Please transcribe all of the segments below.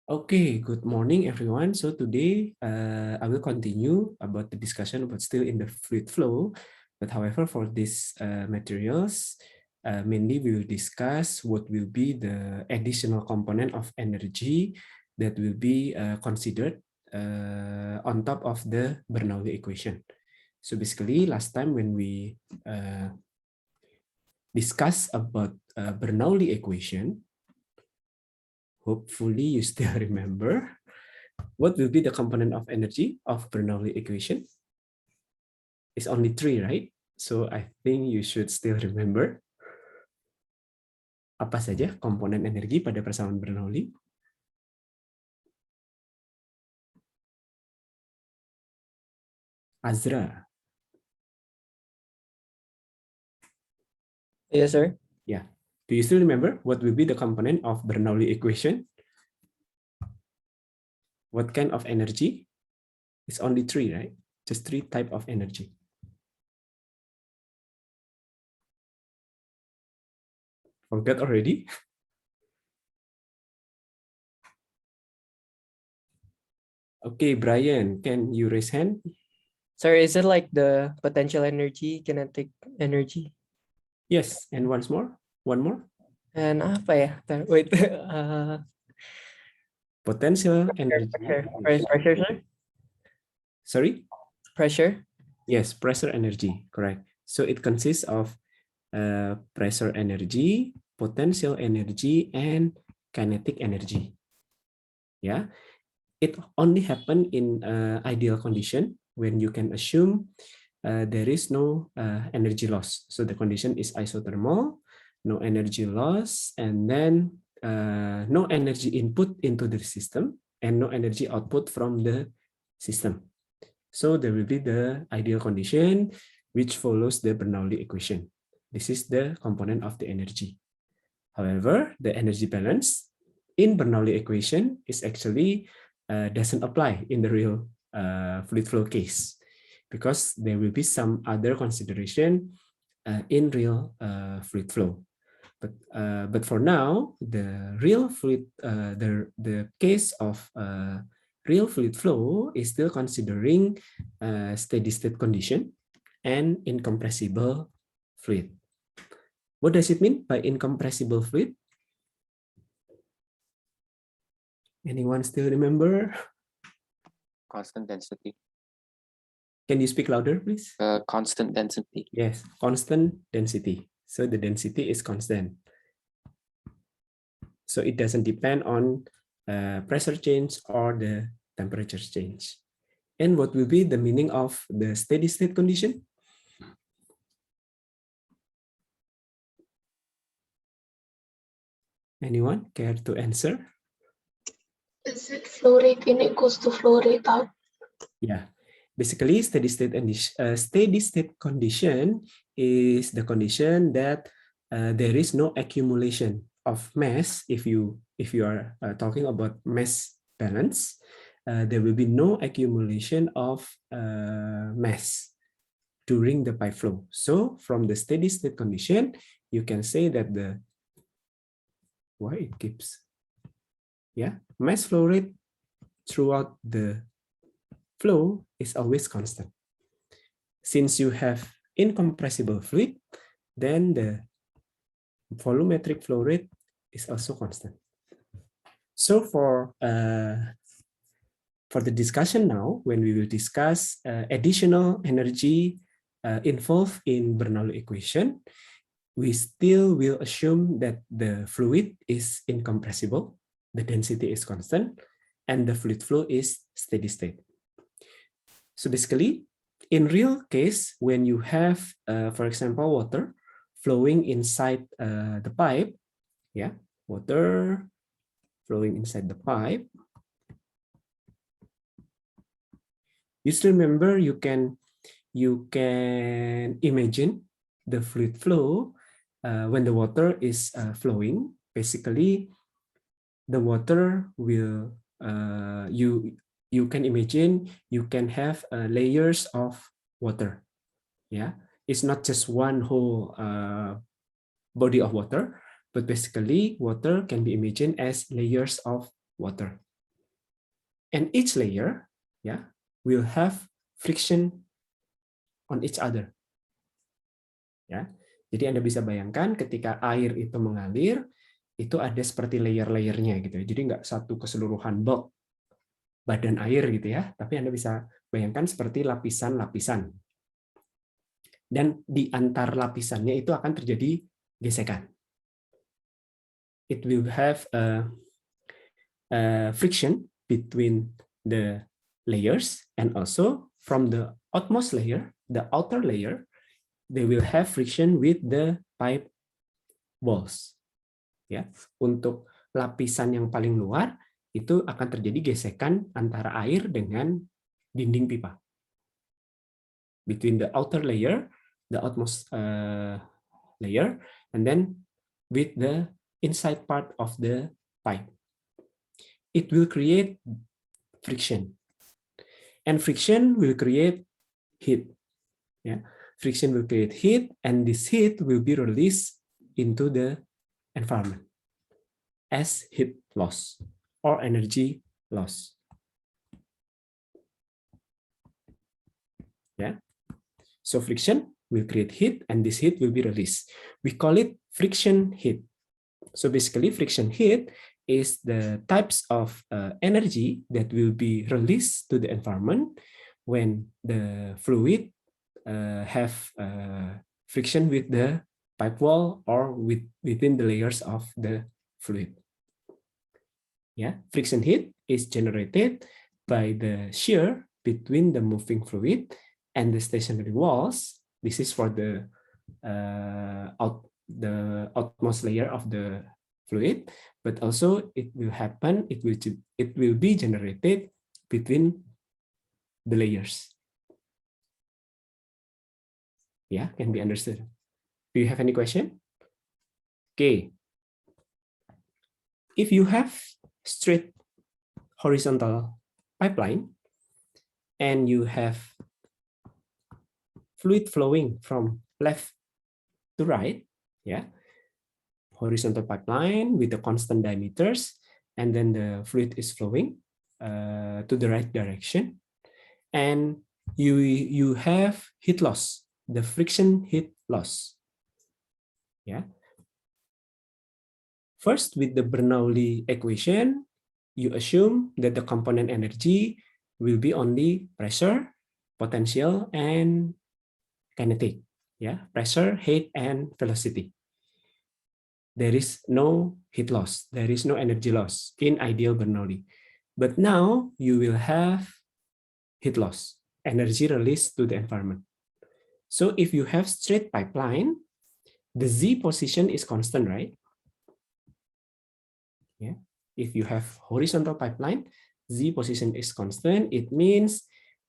Okay, good morning, everyone. So today I will continue about the discussion about still in the fluid flow. But however, for these materials, mainly we will discuss what will be the additional component of energy that will be considered on top of the Bernoulli equation. So basically, last time when we discuss about Bernoulli equation, hopefully you still remember what will be the component of energy of Bernoulli equation? It's only 3, right? So I think you should still remember. Apa saja komponen energi pada persamaan Bernoulli? Azra. Yes, sir. Yeah. Do you still remember what will be the component of Bernoulli equation? What kind of energy? It's only 3, right? Just 3 type of energy. Forgot already? Okay, Brian, can you raise hand? Sir, is it like the potential energy, kinetic energy? Yes, and once more? One more? And apa ya? Wait. Potential energy. Pressure, sir? Sorry? Pressure? Yes, pressure energy, correct. So it consists of pressure energy, potential energy, and kinetic energy. Yeah, it only happen in ideal condition when you can assume there is no energy loss. So the condition is isothermal, no energy loss, and then no energy input into the system and no energy output from the system. So there will be the ideal condition which follows the Bernoulli equation. This is the component of the energy. However, the energy balance in Bernoulli equation is actually doesn't apply in the real fluid flow case because there will be some other consideration in real fluid flow. But for now, the real fluid, the case of real fluid flow is still considering steady state condition and incompressible fluid. What does it mean by incompressible fluid? Anyone still remember? Constant density. Can you speak louder, please? Constant density. Yes, constant density. So the density is constant. So it doesn't depend on pressure change or the temperature change. And what will be the meaning of the steady state condition? Anyone care to answer? Is it flow rate in equals to flow rate out? Yeah, basically steady state condition is the condition that there is no accumulation of mass. If you are talking about mass balance, there will be no accumulation of mass during the pipe flow. So from the steady state condition, you can say that the why it keeps mass flow rate throughout the flow is always constant. Since you have incompressible fluid, then the volumetric flow rate is also constant. So for the discussion now, when we will discuss additional energy involved in Bernoulli equation, we still will assume that the fluid is incompressible, the density is constant, and the fluid flow is steady state. So basically, in real case, when you have, for example, water flowing inside the pipe, water flowing inside the pipe, you still remember you can imagine the fluid flow when the water is flowing. Basically, the water will you can imagine you can have layers of water. Yeah, it's not just one whole body of water, but basically water can be imagined as layers of water. And each layer, will have friction on each other. Ya, jadi Anda bisa bayangkan ketika air itu mengalir, itu ada seperti layer-layernya gitu. Jadi nggak satu keseluruhan bulk badan air gitu ya, tapi Anda bisa bayangkan seperti lapisan-lapisan. Dan di antar lapisannya itu akan terjadi gesekan. It will have a friction between the layers, and also from the outermost layer, the outer layer, they will have friction with the pipe walls. Ya, untuk lapisan yang paling luar itu akan terjadi gesekan antara air dengan dinding pipa. Between the outer layer, the outermost layer, and then with the inside part of the pipe. It will create friction, and friction will create heat. Yeah. Friction will create heat, and this heat will be released into the environment as heat loss or energy loss. Yeah. So friction will create heat, and this heat will be released. We call it friction heat. So basically, friction heat is the types of energy that will be released to the environment when the fluid have friction with the pipe wall or within the layers of the fluid. Yeah, friction heat is generated by the shear between the moving fluid and the stationary walls. This is for the outmost layer of the fluid, but also it will be generated between the layers. Yeah, can be understood. Do you have any question? Okay. If you have straight horizontal pipeline and you have fluid flowing from left to right, yeah, horizontal pipeline with the constant diameters, and then the fluid is flowing to the right direction, and you have heat loss, the friction heat loss. Yeah. First, with the Bernoulli equation, you assume that the component energy will be only pressure, potential, and kinetic. Yeah, pressure, heat, and velocity. There is no heat loss. There is no energy loss in ideal Bernoulli. But now you will have heat loss, energy released to the environment. So if you have straight pipeline, the Z position is constant, right? Yeah. If you have horizontal pipeline, Z position is constant. It means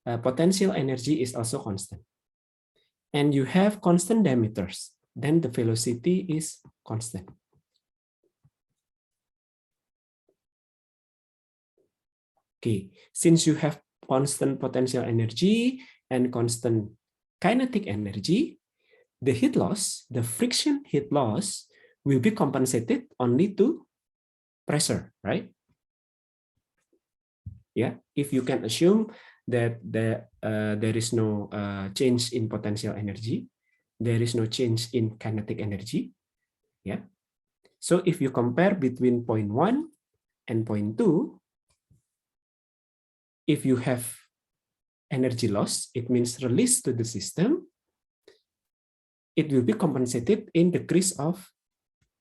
potential energy is also constant. And you have constant diameters, then the velocity is constant. Okay, since you have constant potential energy and constant kinetic energy, the heat loss, the friction heat loss, will be compensated only to pressure, right? Yeah, if you can assume that there is no change in potential energy, there is no change in kinetic energy. Yeah. So if you compare between point 1 and point 2, if you have energy loss, it means release to the system, it will be compensated in decrease of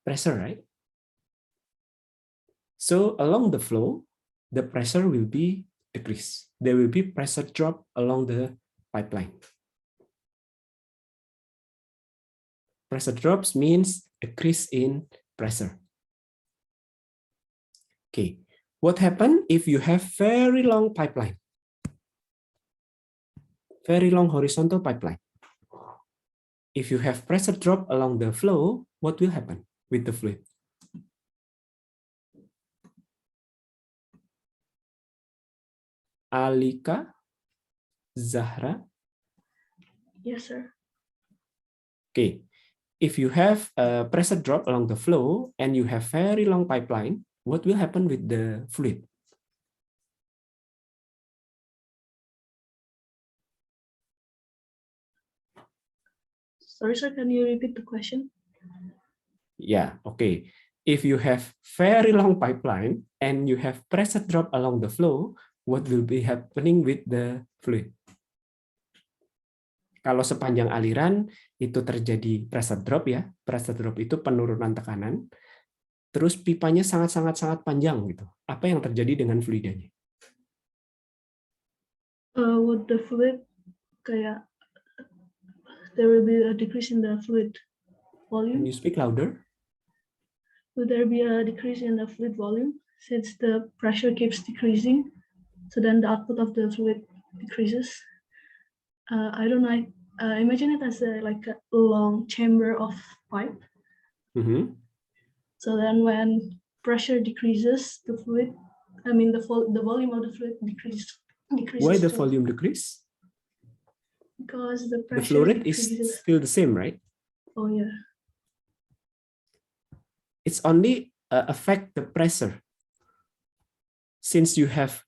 pressure, right? So along the flow, the pressure will be decreased. There will be pressure drop along the pipeline. Pressure drops means decrease in pressure. Okay, what happens if you have very long pipeline? Very long horizontal pipeline. If you have pressure drop along the flow, what will happen with the fluid? Alika, Zahra. Yes, sir. Okay, if you have a pressure drop along the flow and you have very long pipeline, what will happen with the fluid? Sorry, sir, can you repeat the question? Yeah, okay. If you have very long pipeline and you have pressure drop along the flow, what will be happening with the fluid? Kalau sepanjang aliran itu terjadi pressure drop ya, pressure drop itu penurunan tekanan, terus pipanya sangat panjang gitu. Apa yang terjadi dengan fluidanya? Would the fluid kayak there will be a decrease in the fluid volume? Can you speak louder? Will there be a decrease in the fluid volume since the pressure keeps decreasing? So then the output of the fluid decreases. I don't know. I imagine it as like a long chamber of pipe. Mm-hmm. So then when pressure decreases, the fluid, I mean the volume of the fluid decreases. Why the too. volume decrease? Because the The pressure flow rate is decreases. still the same, right? Oh yeah. It's only affect the pressure. Since you have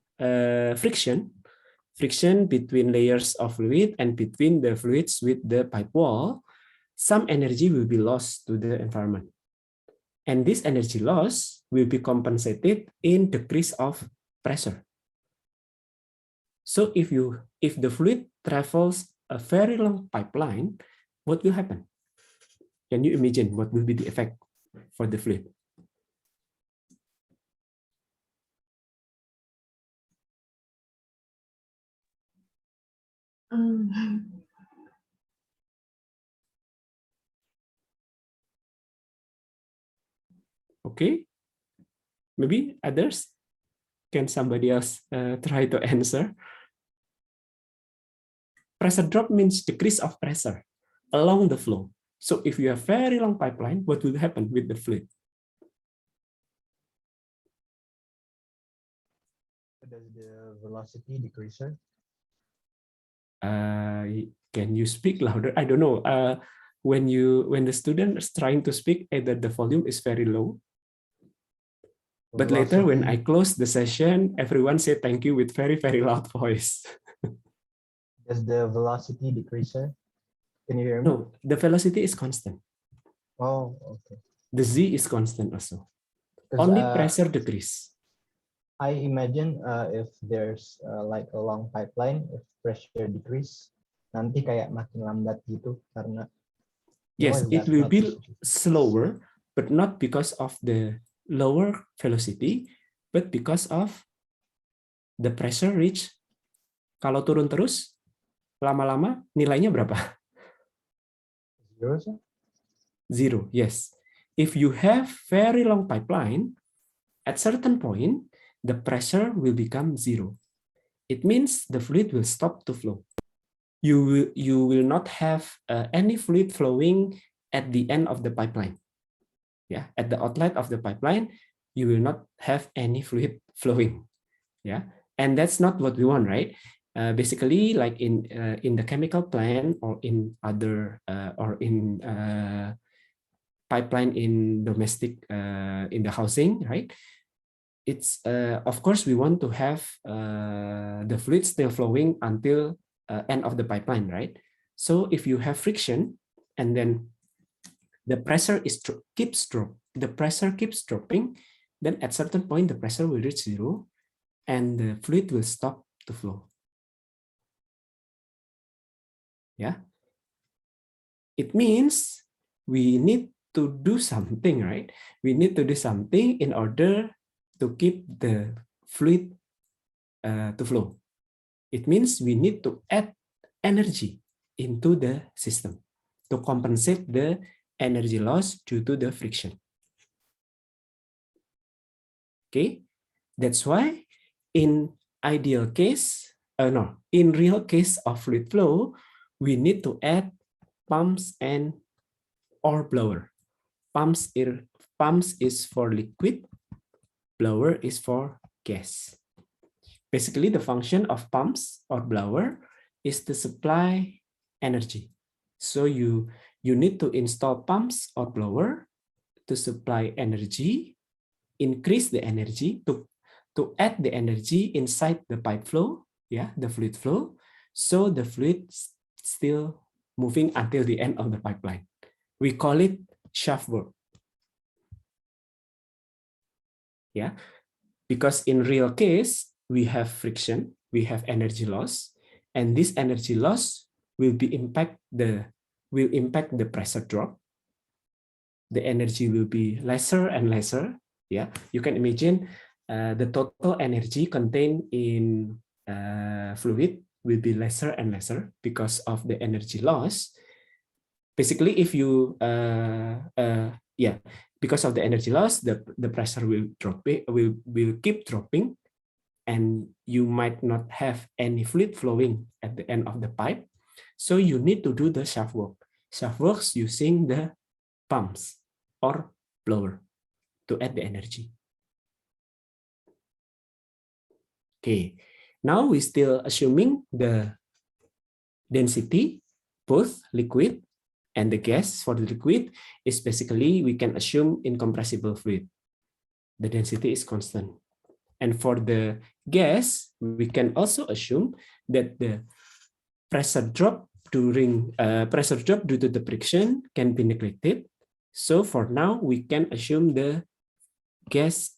friction between layers of fluid and between the fluids with the pipe wall, some energy will be lost to the environment. And this energy loss will be compensated in decrease of pressure. So if the fluid travels a very long pipeline, what will happen? Can you imagine what will be the effect for the fluid? Okay, maybe others? Can somebody else try to answer? Pressure drop means decrease of pressure along the flow. So if you have very long pipeline, what will happen with the fluid? Does the velocity decrease? Can you speak louder? I don't know. When the student is trying to speak, either the volume is very low. But later, when I close the session, everyone say thank you with very loud voice. Does the velocity decrease? Can you hear me? No, the velocity is constant. Oh, okay. The z is constant also. Only pressure decrease. I imagine if there's like a long pipeline, if pressure decrease, nanti kayak makin lambat gitu karena. Yes, it will be slower, but not because of the lower velocity, but because of the pressure reach. Kalau turun terus, lama-lama nilainya berapa? Zero, yes. If you have very long pipeline, at certain point, the pressure will become zero. It means the fluid will stop to flow. You will not have any fluid flowing at the end of the pipeline. Yeah, at the outlet of the pipeline, you will not have any fluid flowing. Yeah, and that's not what we want, right? Basically, like in the chemical plant or in other pipeline in domestic in the housing, right? It's of course we want to have the fluid still flowing until end of the pipeline, right? So if you have friction and then the pressure keeps dropping, then at certain point the pressure will reach zero and the fluid will stop to flow. Yeah, it means we need to do something, right? We need to do something in order to keep the fluid to flow. It means we need to add energy into the system to compensate the energy loss due to the friction. Okay, that's why in ideal case, in real case of fluid flow, we need to add pumps and or blower. Pumps is for liquid, blower is for gas. Basically, the function of pumps or blower is to supply energy. So you need to install pumps or blower to supply energy, increase the energy to add the energy inside the pipe flow, yeah, the fluid flow, so the fluid still moving until the end of the pipeline. We call it shaft work. Yeah, because in real case, we have friction, we have energy loss, and this energy loss will impact the pressure drop. The energy will be lesser and lesser. Yeah, you can imagine the total energy contained in fluid will be lesser and lesser because of the energy loss. Basically, if you because of the energy loss, the pressure will keep dropping, and you might not have any fluid flowing at the end of the pipe. So you need to do the shaft work. Shaft works using the pumps or blower to add the energy. Okay, now we're still assuming the density, both liquid and the gas. For the liquid is basically, we can assume incompressible fluid. The density is constant. And for the gas, we can also assume that the pressure drop due to the friction can be neglected. So for now, we can assume gas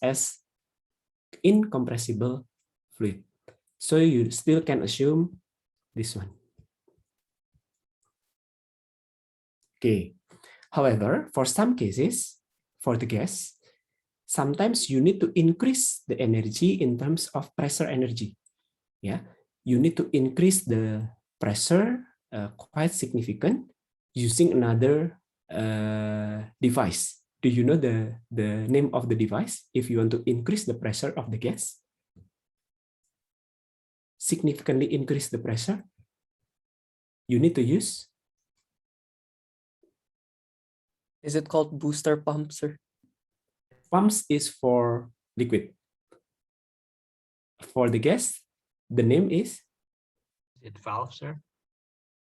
as incompressible fluid. So you still can assume this one. Okay. However, for some cases, for the gas, sometimes you need to increase the energy in terms of pressure energy. Yeah, you need to increase the pressure quite significant using another device. Do you know the name of the device if you want to increase the pressure of the gas? Significantly increase the pressure, you need to use? Is it called booster pump, sir? Pumps is for liquid. For the gas, the name is? Is it valve, sir?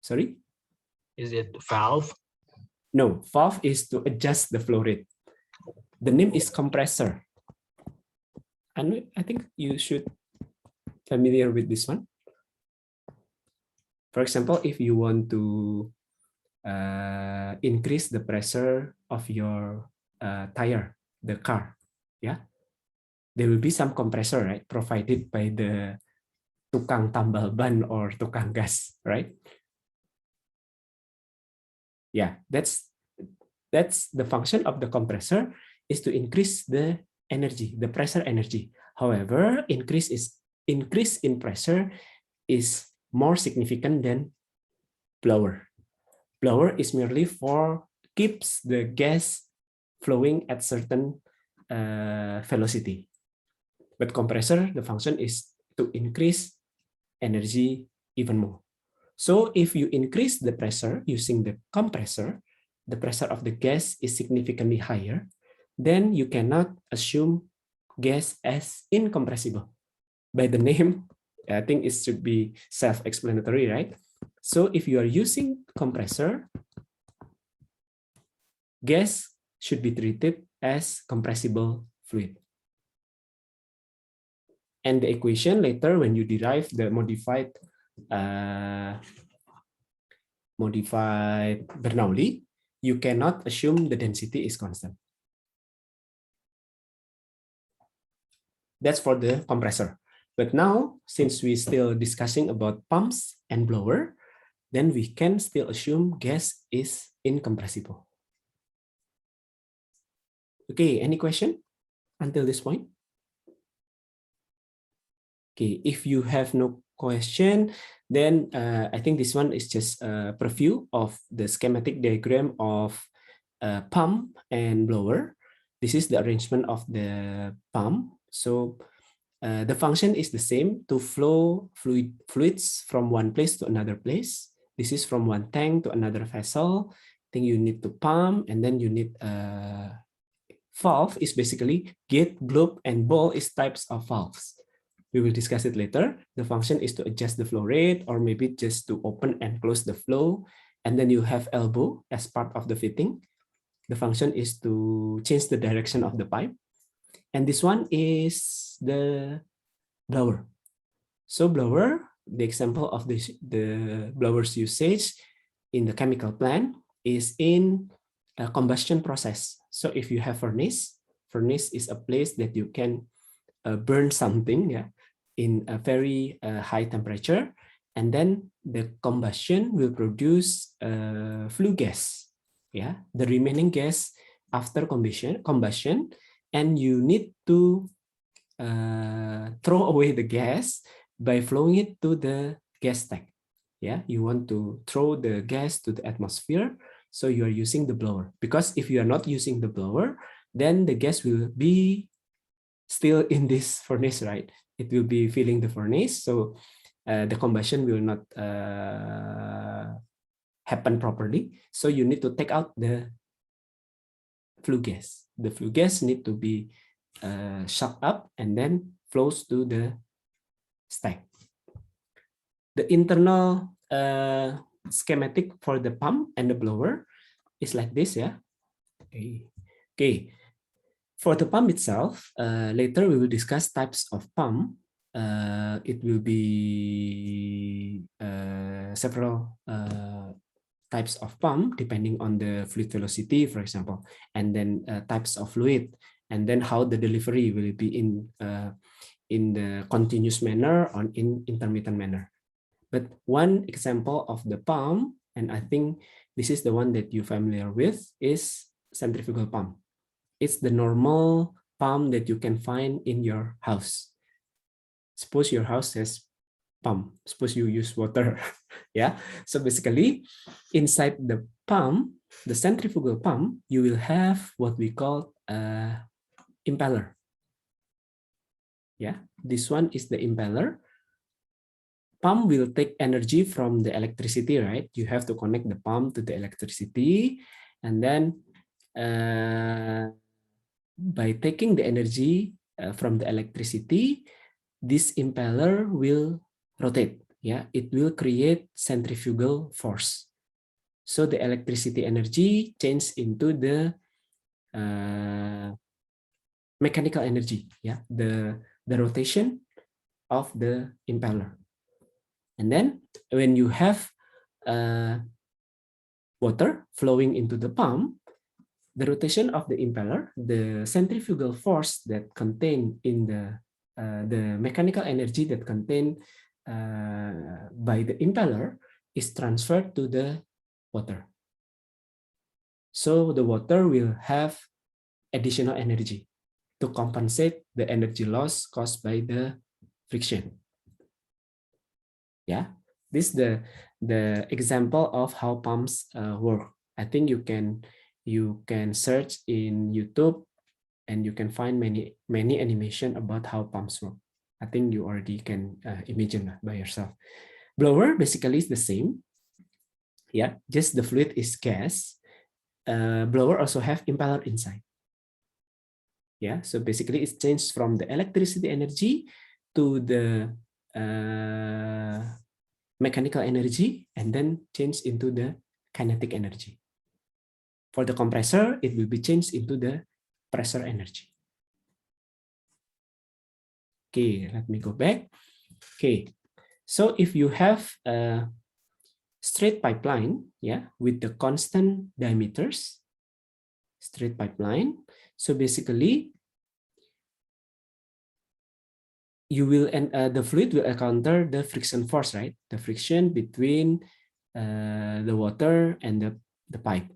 Sorry? Is it valve? No, valve is to adjust the flow rate. The name is compressor. And I think you should familiar with this one. For example, if you want to increase the pressure of your tire, the car, yeah, there will be some compressor, right, provided by the tukang tambal ban or tukang gas, right? Yeah, that's the function of the compressor, is to increase the energy, the pressure energy. However, increase in pressure is more significant than blower. Blower is merely for keeps the gas flowing at certain velocity. But compressor, the function is to increase energy even more. So if you increase the pressure using the compressor, the pressure of the gas is significantly higher, then you cannot assume gas as incompressible. By the name, I think it should be self-explanatory, right? So if you are using compressor, gas should be treated as compressible fluid. And the equation later, when you derive the modified Bernoulli, you cannot assume the density is constant. That's for the compressor. But now, since we're still discussing about pumps and blower, then we can still assume gas is incompressible. Okay, any question until this point? Okay, if you have no question, then I think this one is just a preview of the schematic diagram of pump and blower. This is the arrangement of the pump. So the function is the same, to flow fluids from one place to another place. This is from one tank to another vessel. I think you need to pump, and then you need valve is basically gate, globe, and ball is types of valves. We will discuss it later. The function is to adjust the flow rate, or maybe just to open and close the flow. And then you have elbow as part of the fitting. The function is to change the direction of the pipe. And this one is the blower. So blower, the example of the blower's usage in the chemical plant is in a combustion process. So if you have furnace is a place that you can burn something, yeah, in a very high temperature, and then the combustion will produce flue gas, yeah, the remaining gas after combustion, and you need to throw away the gas by flowing it to the gas tank. Yeah, you want to throw the gas to the atmosphere, so you are using the blower. Because if you are not using the blower, then the gas will be still in this furnace, right? It will be filling the furnace, so the combustion will not happen properly. So you need to take out the flue gas. The flue gas need to be sucked up and then flows to the stack. The internal schematic for the pump and the blower is like this, yeah. Okay. For the pump itself, later we will discuss types of pump. It will be several types of pump depending on the fluid velocity, for example, and then types of fluid, and then how the delivery will be in the continuous manner or in intermittent manner. But one example of the pump, and I think this is the one that you're familiar with, is centrifugal pump. It's the normal pump that you can find in your house. Suppose your house has pump. Suppose you use water. Yeah. So basically, inside the pump, the centrifugal pump, you will have what we call impeller. Yeah. This one is the impeller. Pump will take energy from the electricity, right? You have to connect the pump to the electricity, and then by taking the energy from the electricity, this impeller will rotate. Yeah, it will create centrifugal force. So the electricity energy changes into the mechanical energy. Yeah, the rotation of the impeller. And then when you have water flowing into the pump, the rotation of the impeller, the centrifugal force that contained in the mechanical energy that contained by the impeller is transferred to the water. So the water will have additional energy to compensate the energy loss caused by the friction. Yeah, this is the example of how pumps work. I think you can search in YouTube and you can find many animation about how pumps work. I think you already can imagine by yourself. Blower basically is the same. Yeah, just the fluid is gas. Blower also have impeller inside. Yeah, so basically it's changed from the electricity energy to the mechanical energy and then change into the kinetic energy. For the compressor, it will be changed into the pressure energy. Okay, let me go back. Okay, so if you have a straight pipeline, yeah, with the constant diameters, straight pipeline, so basically you will the fluid will encounter the friction force, right? The friction between the water and the pipe.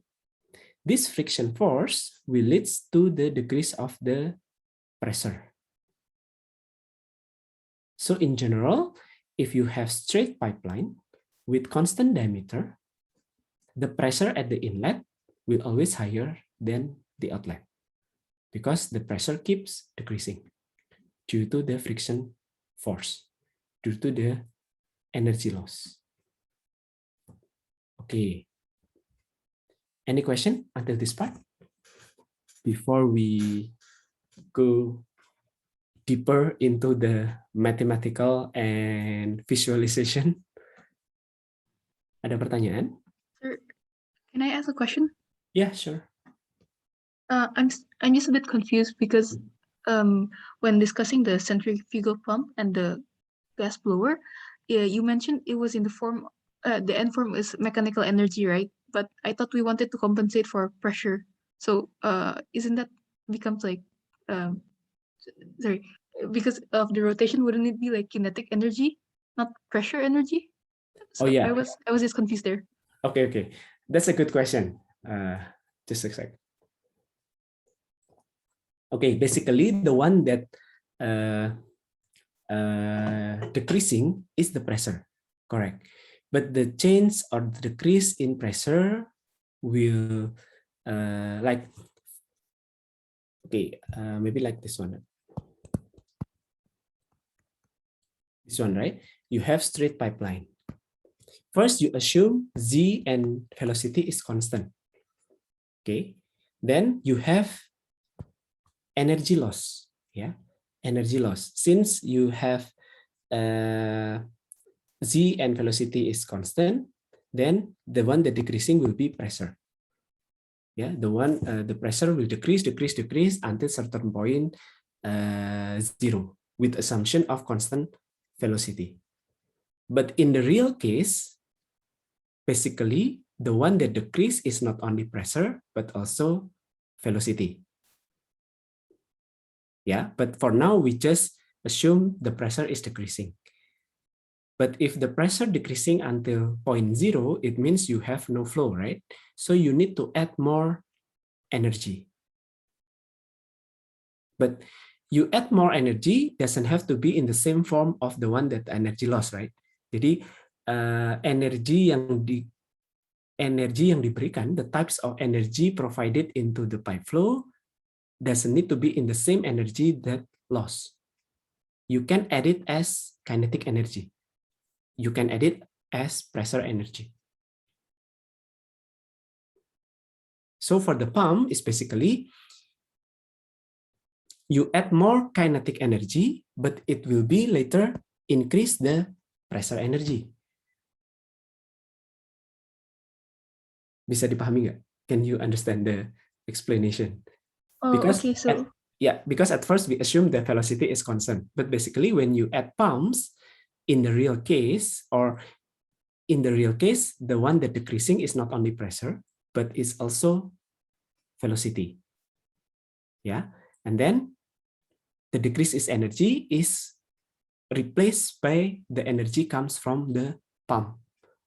This friction force will lead to the decrease of the pressure. So in general, if you have straight pipeline with constant diameter, the pressure at the inlet will always higher than the outlet because the pressure keeps decreasing due to the friction force, due to the energy loss. Okay. Any question until this part? Before we go deeper into the mathematical and visualization. Ada pertanyaan? Sir, can I ask a question? Yeah, sure. I'm just a bit confused because when discussing the centrifugal pump and the gas blower, yeah, you mentioned it was in the form, the end form is mechanical energy, right? But I thought we wanted to compensate for pressure. So isn't that becomes like, sorry, because of the rotation, wouldn't it be like kinetic energy, not pressure energy? So Oh yeah. I was just confused there. Okay. That's a good question. Just a sec. Okay, basically the one that decreasing is the pressure, correct? But the change or the decrease in pressure will maybe like this one. This one, right? You have straight pipeline. First, you assume Z and velocity is constant. Okay, then you have energy loss. Yeah, energy loss. Since you have Z and velocity is constant, then the one that decreasing will be pressure. Yeah, the pressure will decrease until certain point 0 with assumption of constant velocity. But in the real case, basically the one that decrease is not only pressure but also velocity. Yeah, but for now we just assume the pressure is decreasing. But if the pressure decreasing until 0.0, it means you have no flow, right? So you need to add more energy. But you add more energy doesn't have to be in the same form of the one that energy loss, right? Jadi energi yang diberikan, the types of energy provided into the pipe flow doesn't need to be in the same energy that loss. You can add it as kinetic energy. You can add it as pressure energy. So for the pump, it's basically you add more kinetic energy, but it will be later increase the pressure energy. Bisa dipahami nggak? Can you understand the explanation? Oh, Because okay, so because at first we assume the velocity is constant, but basically when you add pumps in the real case, the one that decreasing is not only pressure, but is also velocity. Yeah, and then the decrease is energy is replaced by the energy comes from the pump.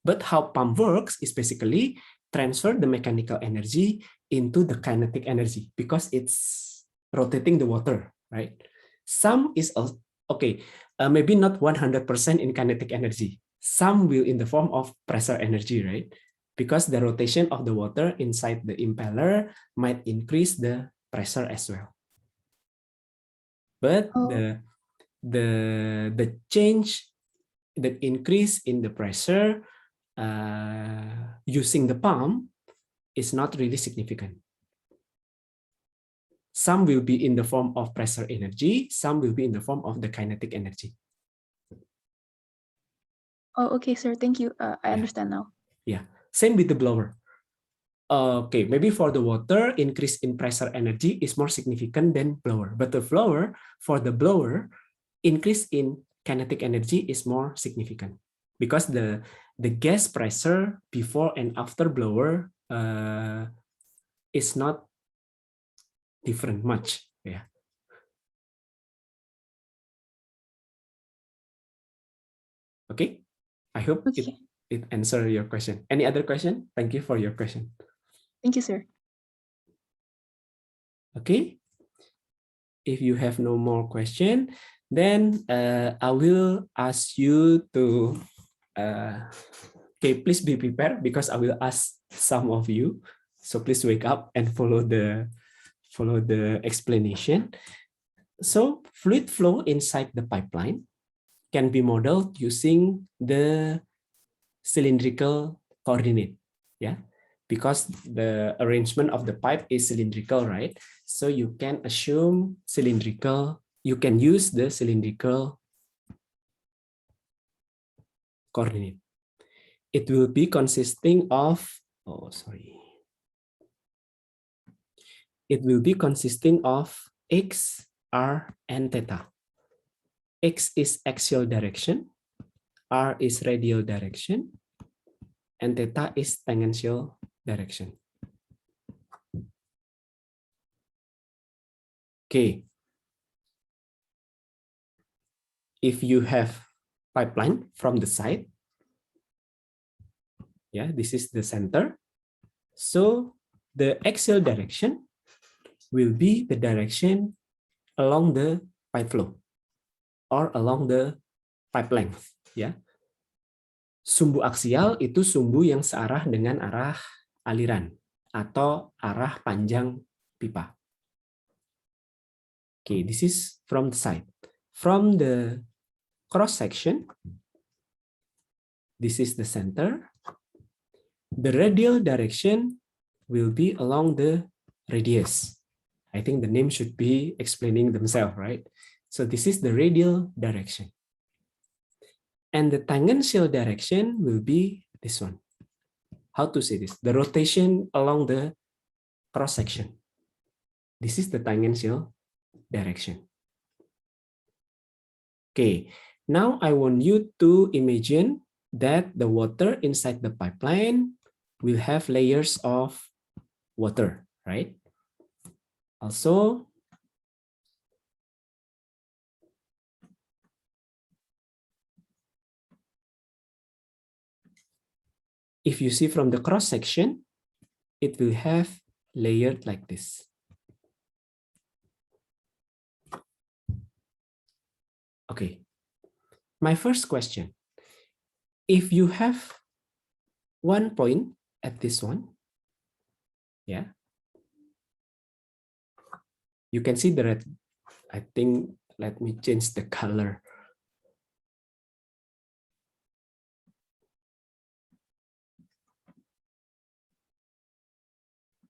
But how pump works is basically transfer the mechanical energy into the kinetic energy because it's rotating the water, right? Some is okay, maybe not 100% in kinetic energy. Some will in the form of pressure energy, right? Because the rotation of the water inside the impeller might increase the pressure as well. But the change, the increase in the pressure using the pump is not really significant. Some will be in the form of pressure energy, some will be in the form of the kinetic energy. oh, okay, sir, thank you. I understand now. Yeah, same with the blower. Okay, maybe for the water, increase in pressure energy is more significant than blower, but for the blower, increase in kinetic energy is more significant because the gas pressure before and after blower is not different much. Yeah. Okay, I hope it answered your question. Any other question? Thank you for your question. Thank you, sir. Okay, if you have no more question, then I will ask you to okay, please be prepared because I will ask some of you, so please wake up and follow the explanation. So fluid flow inside the pipeline can be modeled using the cylindrical coordinate, yeah, because the arrangement of the pipe is cylindrical, right? So you can assume cylindrical, you can use the cylindrical coordinate. It will be consisting of, it will be consisting of x, r, and theta. X is axial direction, R is radial direction, and theta is tangential direction. Okay. If you have pipeline from the side, yeah, this is the center. So the axial direction will be the direction along the pipe flow or along the pipe length, ya. Sumbu aksial itu sumbu yang searah dengan arah aliran atau arah panjang pipa. Okay, this is from the side. From the cross section, this is the center. The radial direction will be along the radius. I think the name should be explaining themselves, right? So this is the radial direction. And the tangential direction will be this one. How to say this? The rotation along the cross section. This is the tangential direction. Okay, now I want you to imagine that the water inside the pipeline will have layers of water, right? Also, if you see from the cross section, it will have layered like this. Okay, my first question, if you have one point at this one, yeah, you can see the red. I think, let me change the color.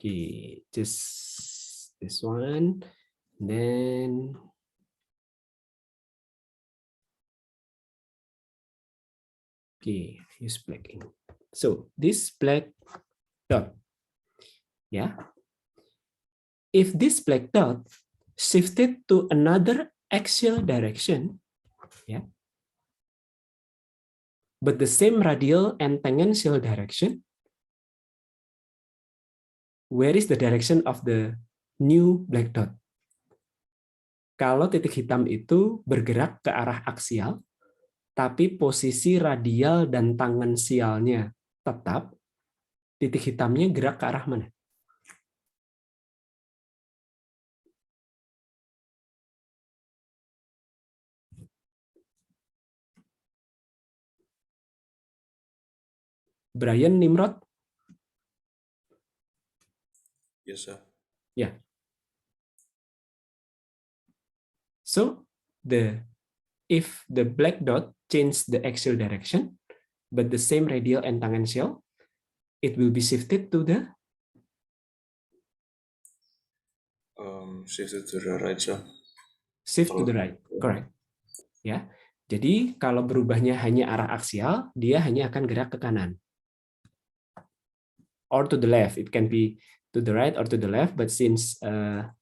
Okay, just this one, then okay, use black ink. So this black dot, yeah. If this black dot shifted to another axial direction, yeah, but the same radial and tangential direction, where is the direction of the new black dot? Kalau titik hitam itu bergerak ke arah aksial, tapi posisi radial dan tangensialnya tetap, titik hitamnya gerak ke arah mana? Brian, Nimrod? Yes, sir. Yeah. So if the black dot change the axial direction, but the same radial and tangential, it will be shifted to the Shifted to the right, sir. shift to the right, correct. Ya. Jadi kalau berubahnya hanya arah aksial, dia hanya akan gerak ke kanan. Or to the left, it can be to the right or to the left, but since where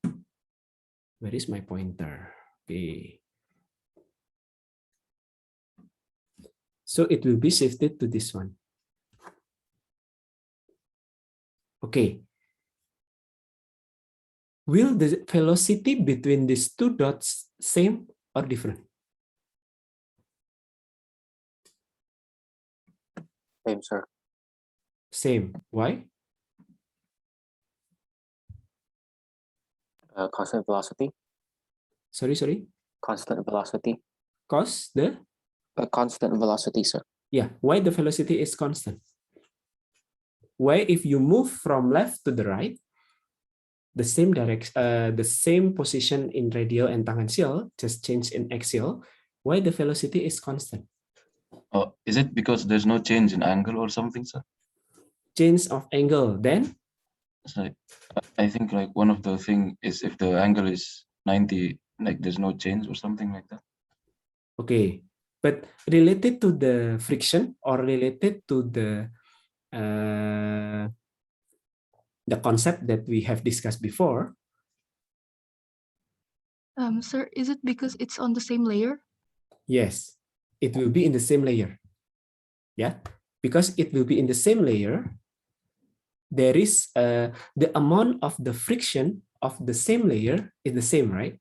is my pointer? Okay. So it will be shifted to this one. Okay. Will the velocity between these two dots same or different? Same, sir. Same. Why? Constant velocity. Sorry. Constant velocity. Cause the? Constant velocity, sir. Yeah. Why the velocity is constant? Why if you move from left to the right, the same direction, the same position in radial and tangential, just change in axial, why the velocity is constant? Is it because there's no change in angle or something, sir? Change of angle, then? It's like, I think like one of the thing is if the angle is 90, like there's no change or something like that. Okay, but related to the friction or related to the concept that we have discussed before. Sir, is it because it's on the same layer? Yes, it will be in the same layer. Yeah, because it will be in the same layer. There is the amount of the friction of the same layer is the same, right?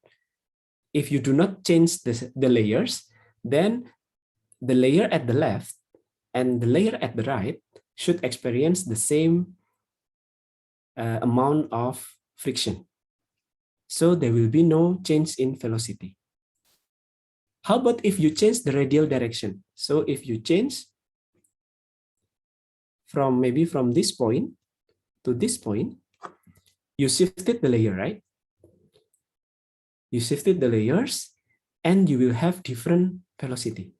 If you do not change the layers, then the layer at the left and the layer at the right should experience the same amount of friction. So there will be no change in velocity. How about if you change the radial direction? So if you change from maybe from this point to this point, you shifted the layer, right? You shifted the layers and you will have different velocity.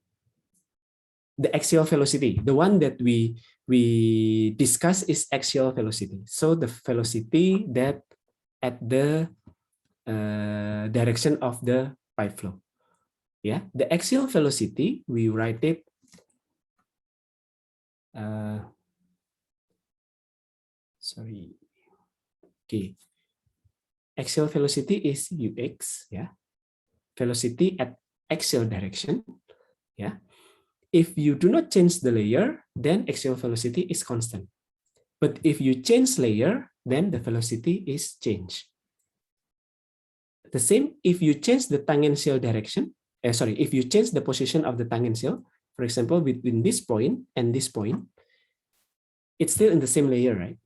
The axial velocity, the one that we discuss is axial velocity. So the velocity that at the direction of the pipe flow. Yeah, the axial velocity, we write it sorry. Okay. Axial velocity is ux, yeah. Velocity at axial direction, yeah. If you do not change the layer, then axial velocity is constant. But if you change layer, then the velocity is changed. The same if you change the tangential direction, if you change the position of the tangential, for example, between this point and this point, it's still in the same layer, right?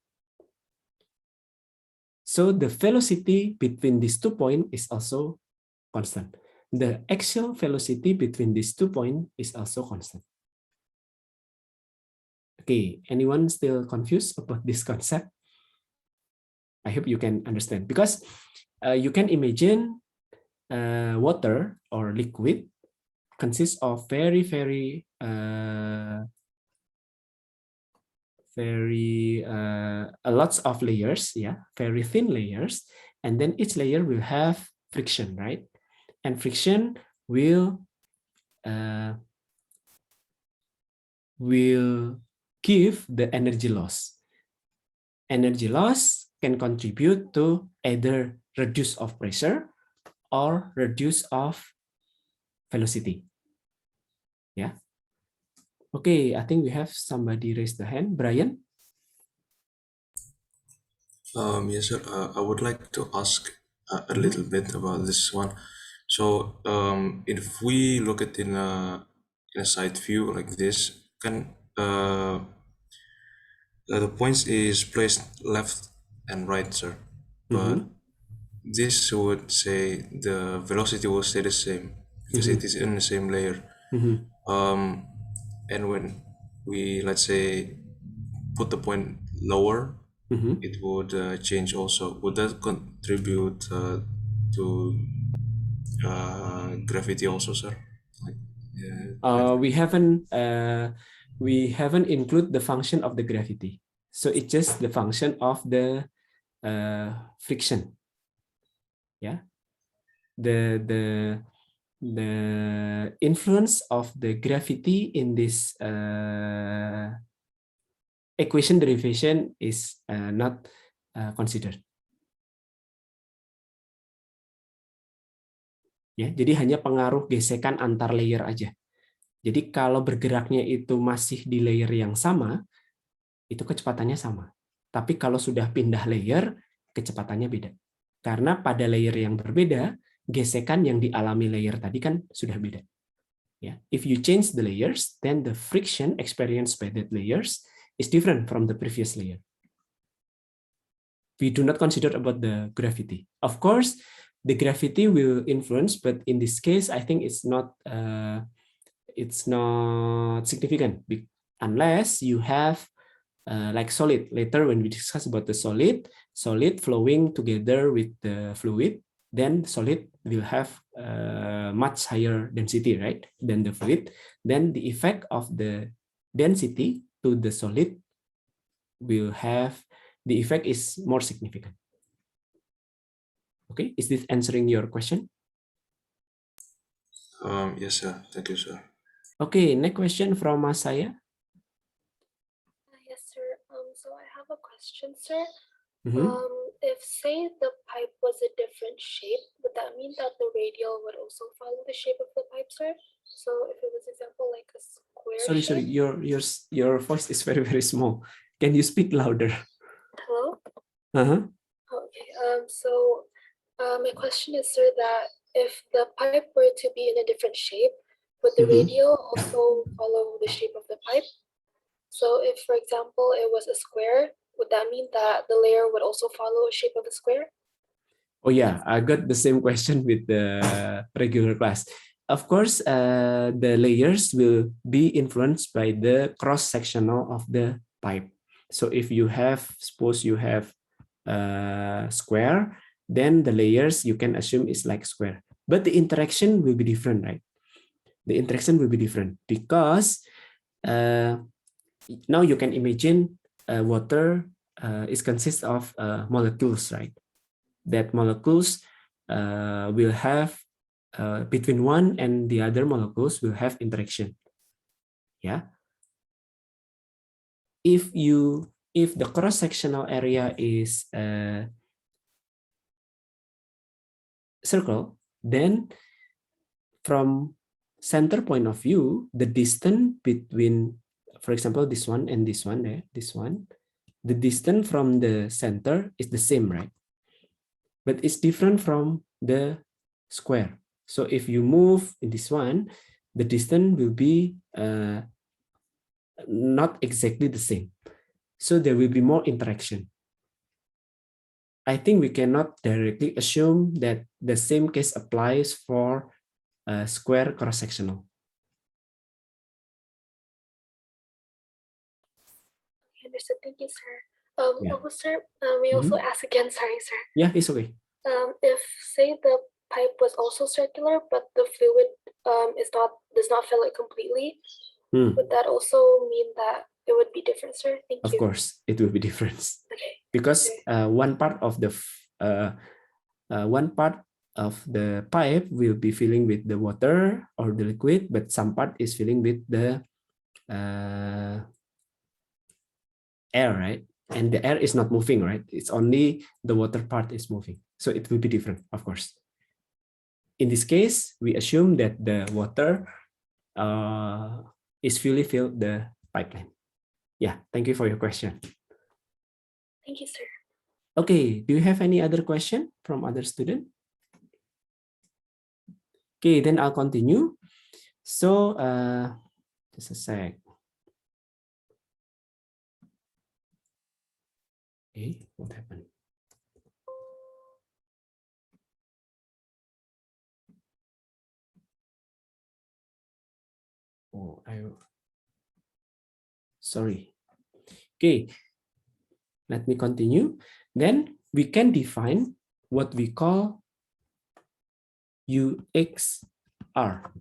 So the velocity between these 2 points is also constant. The axial velocity between these 2 points is also constant. Okay, anyone still confused about this concept? I hope you can understand, because you can imagine water or liquid consists of very lots of layers, yeah, very thin layers, and then each layer will have friction, right? And friction will give the energy loss. Energy loss can contribute to either reduce of pressure or reduce of velocity. Yeah. Okay, I think we have somebody raise the hand. Brian? Yes, sir. I would like to ask a little bit about this one. So, if we look at in a side view like this, can the points is placed left and right, sir, but this would say the velocity will stay the same because it is in the same layer. And when we, let's say, put the point lower, it would change also. Would that contribute to gravity also, sir? Like, we haven't include the function of the gravity, so it's just the function of the friction. Yeah, the influence of the gravity in this equation derivation is not considered. Ya, jadi hanya pengaruh gesekan antar layer aja. Jadi kalau bergeraknya itu masih di layer yang sama, itu kecepatannya sama. Tapi kalau sudah pindah layer, kecepatannya beda. Karena pada layer yang berbeda, gesekan yang dialami layer tadi kan sudah beda. Ya, if you change the layers, then the friction experienced by that layers is different from the previous layer. We do not consider about the gravity. Of course, the gravity will influence, but in this case, I think it's not significant unless you have like solid. Later, when we discuss about the solid flowing together with the fluid, then solid will have much higher density, right, than the fluid. Then the effect of the density to the solid will have the effect is more significant. Okay, is this answering your question? Yes, sir. Thank you, sir. Okay, next question from Masaya. Yes, sir. So I have a question, sir. If say the pipe was a different shape, would that mean that the radial would also follow the shape of the pipe, sir? So if it was example like a square Sorry, shape. your voice is very small. Can you speak louder? Hello? Uh-huh. Okay, my question is, sir, that if the pipe were to be in a different shape, would the radial also follow the shape of the pipe? So if, for example, it was a square, would that mean that the layer would also follow a shape of the square? Oh yeah, I got the same question with the regular class. Of course, the layers will be influenced by the cross-sectional of the pipe. So if you have, suppose you have a square, then the layers you can assume is like square. But the interaction will be different, right? The interaction will be different because now you can imagine water is consists of molecules, right? That molecules will have between one and the other molecules will have interaction. Yeah. If the cross-sectional area is a circle, then from center point of view, the distance between, for example, this one and this one, the distance from the center is the same, right? But it's different from the square. So if you move in this one, the distance will be not exactly the same. So there will be more interaction. I think we cannot directly assume that the same case applies for a square cross-sectional. Understood. Thank you, sir. Yeah. Also, sir, we also ask again, sorry, sir. Yeah, it's okay. If say the pipe was also circular, but the fluid does not fill it completely, would that also mean that it would be different, sir? Thank you. Of course, it will be different. Okay. Because one part of the pipe will be filling with the water or the liquid, but some part is filling with the air, right? And the air is not moving, right? It's only the water part is moving. So it will be different, of course. In this case, we assume that the water is fully filled the pipeline. Yeah, thank you for your question. Thank you, sir. Okay, do you have any other question from other student? Okay, then I'll continue. So, just a sec. Okay, what happened? Oh, sorry. Okay, let me continue. Then we can define what we call UXR.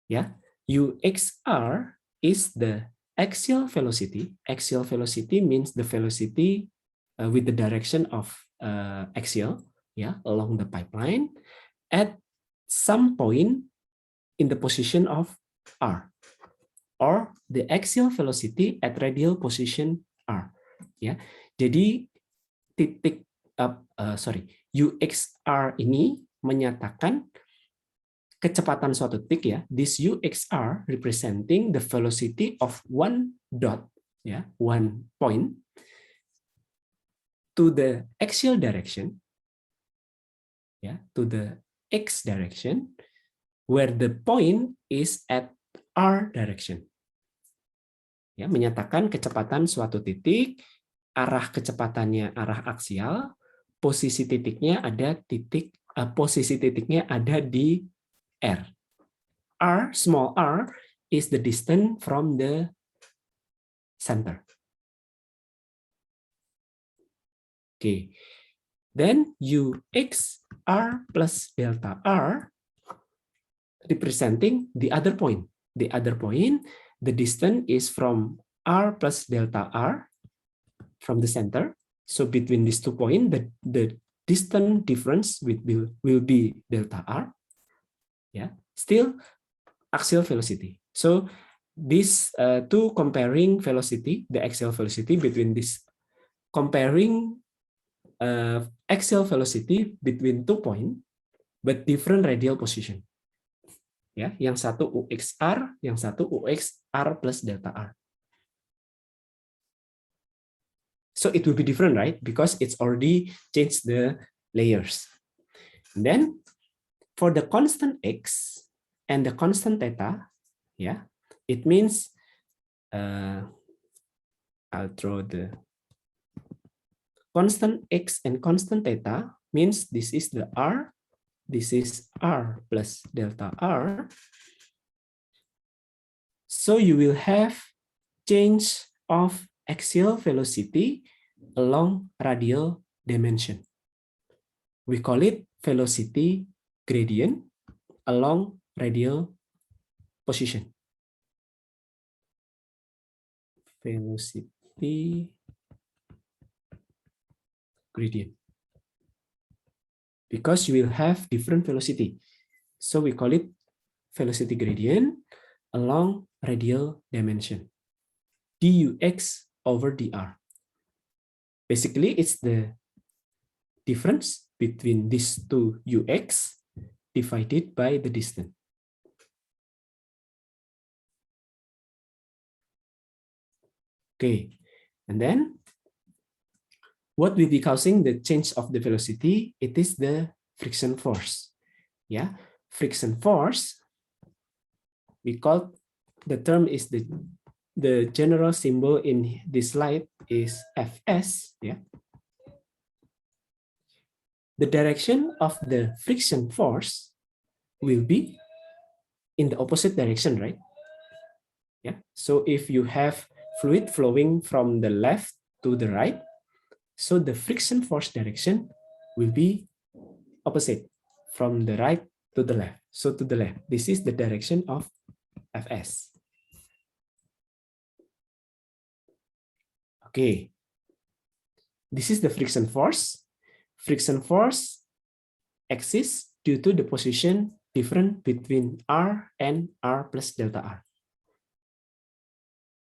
Yeah, UXR is the axial velocity. Axial velocity means the velocity with the direction of axial, yeah, along the pipeline at some point in the position of R, or the axial velocity at radial position R. Ya, jadi titik UXR ini menyatakan kecepatan suatu titik, ya. This UXR representing the velocity of one dot, ya, one point to the axial direction, ya, to the x direction, where the point is at R direction. Ya, menyatakan kecepatan suatu titik, arah kecepatannya arah aksial, posisi titiknya ada di R. R, small r, is the distance from the center. Okay. Then UXR plus delta R representing the other point. The other point, the distance is from R plus delta R from the center. So between these 2 points, the distance difference will be delta R. Yeah, still axial velocity. So these two comparing velocity, the axial velocity between this, comparing axial velocity between 2 points, but different radial position. Ya, yang satu UXR, yang satu UXR plus delta R. So it will be different, right? Because it's already changed the layers. And then for the constant X and the constant theta, yeah, it means I'll draw the constant X and constant theta means this is the R, this is R plus delta R. So you will have change of axial velocity along radial dimension. We call it velocity gradient along radial position. Velocity gradient. Because you will have different velocity. So we call it velocity gradient along radial dimension. dux over dr. Basically, it's the difference between these two ux divided by the distance. Okay, and then what will be causing the change of the velocity? It is the friction force. Yeah, friction force. We call the term is the general symbol in this slide is Fs. Yeah. The direction of the friction force will be in the opposite direction, right? Yeah. So if you have fluid flowing from the left to the right, so the friction force direction will be opposite from the right to the left. So to the left, this is the direction of Fs. Okay. This is the friction force. Friction force exists due to the position different between R and R plus delta R.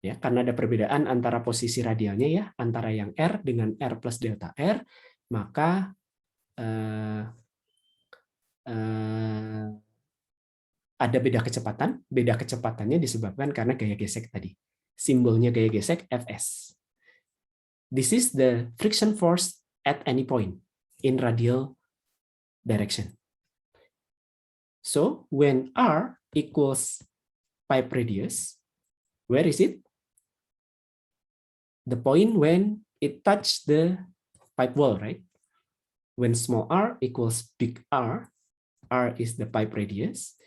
Ya, karena ada perbedaan antara posisi radialnya ya, antara yang R dengan R plus delta R, maka ada beda kecepatan. Beda kecepatannya disebabkan karena gaya gesek tadi. Simbolnya gaya gesek Fs. This is the friction force at any point in radial direction. So when R equals pipe radius, where is it? The point when it touches the pipe wall, right? When small r equals big R, R is the pipe radius.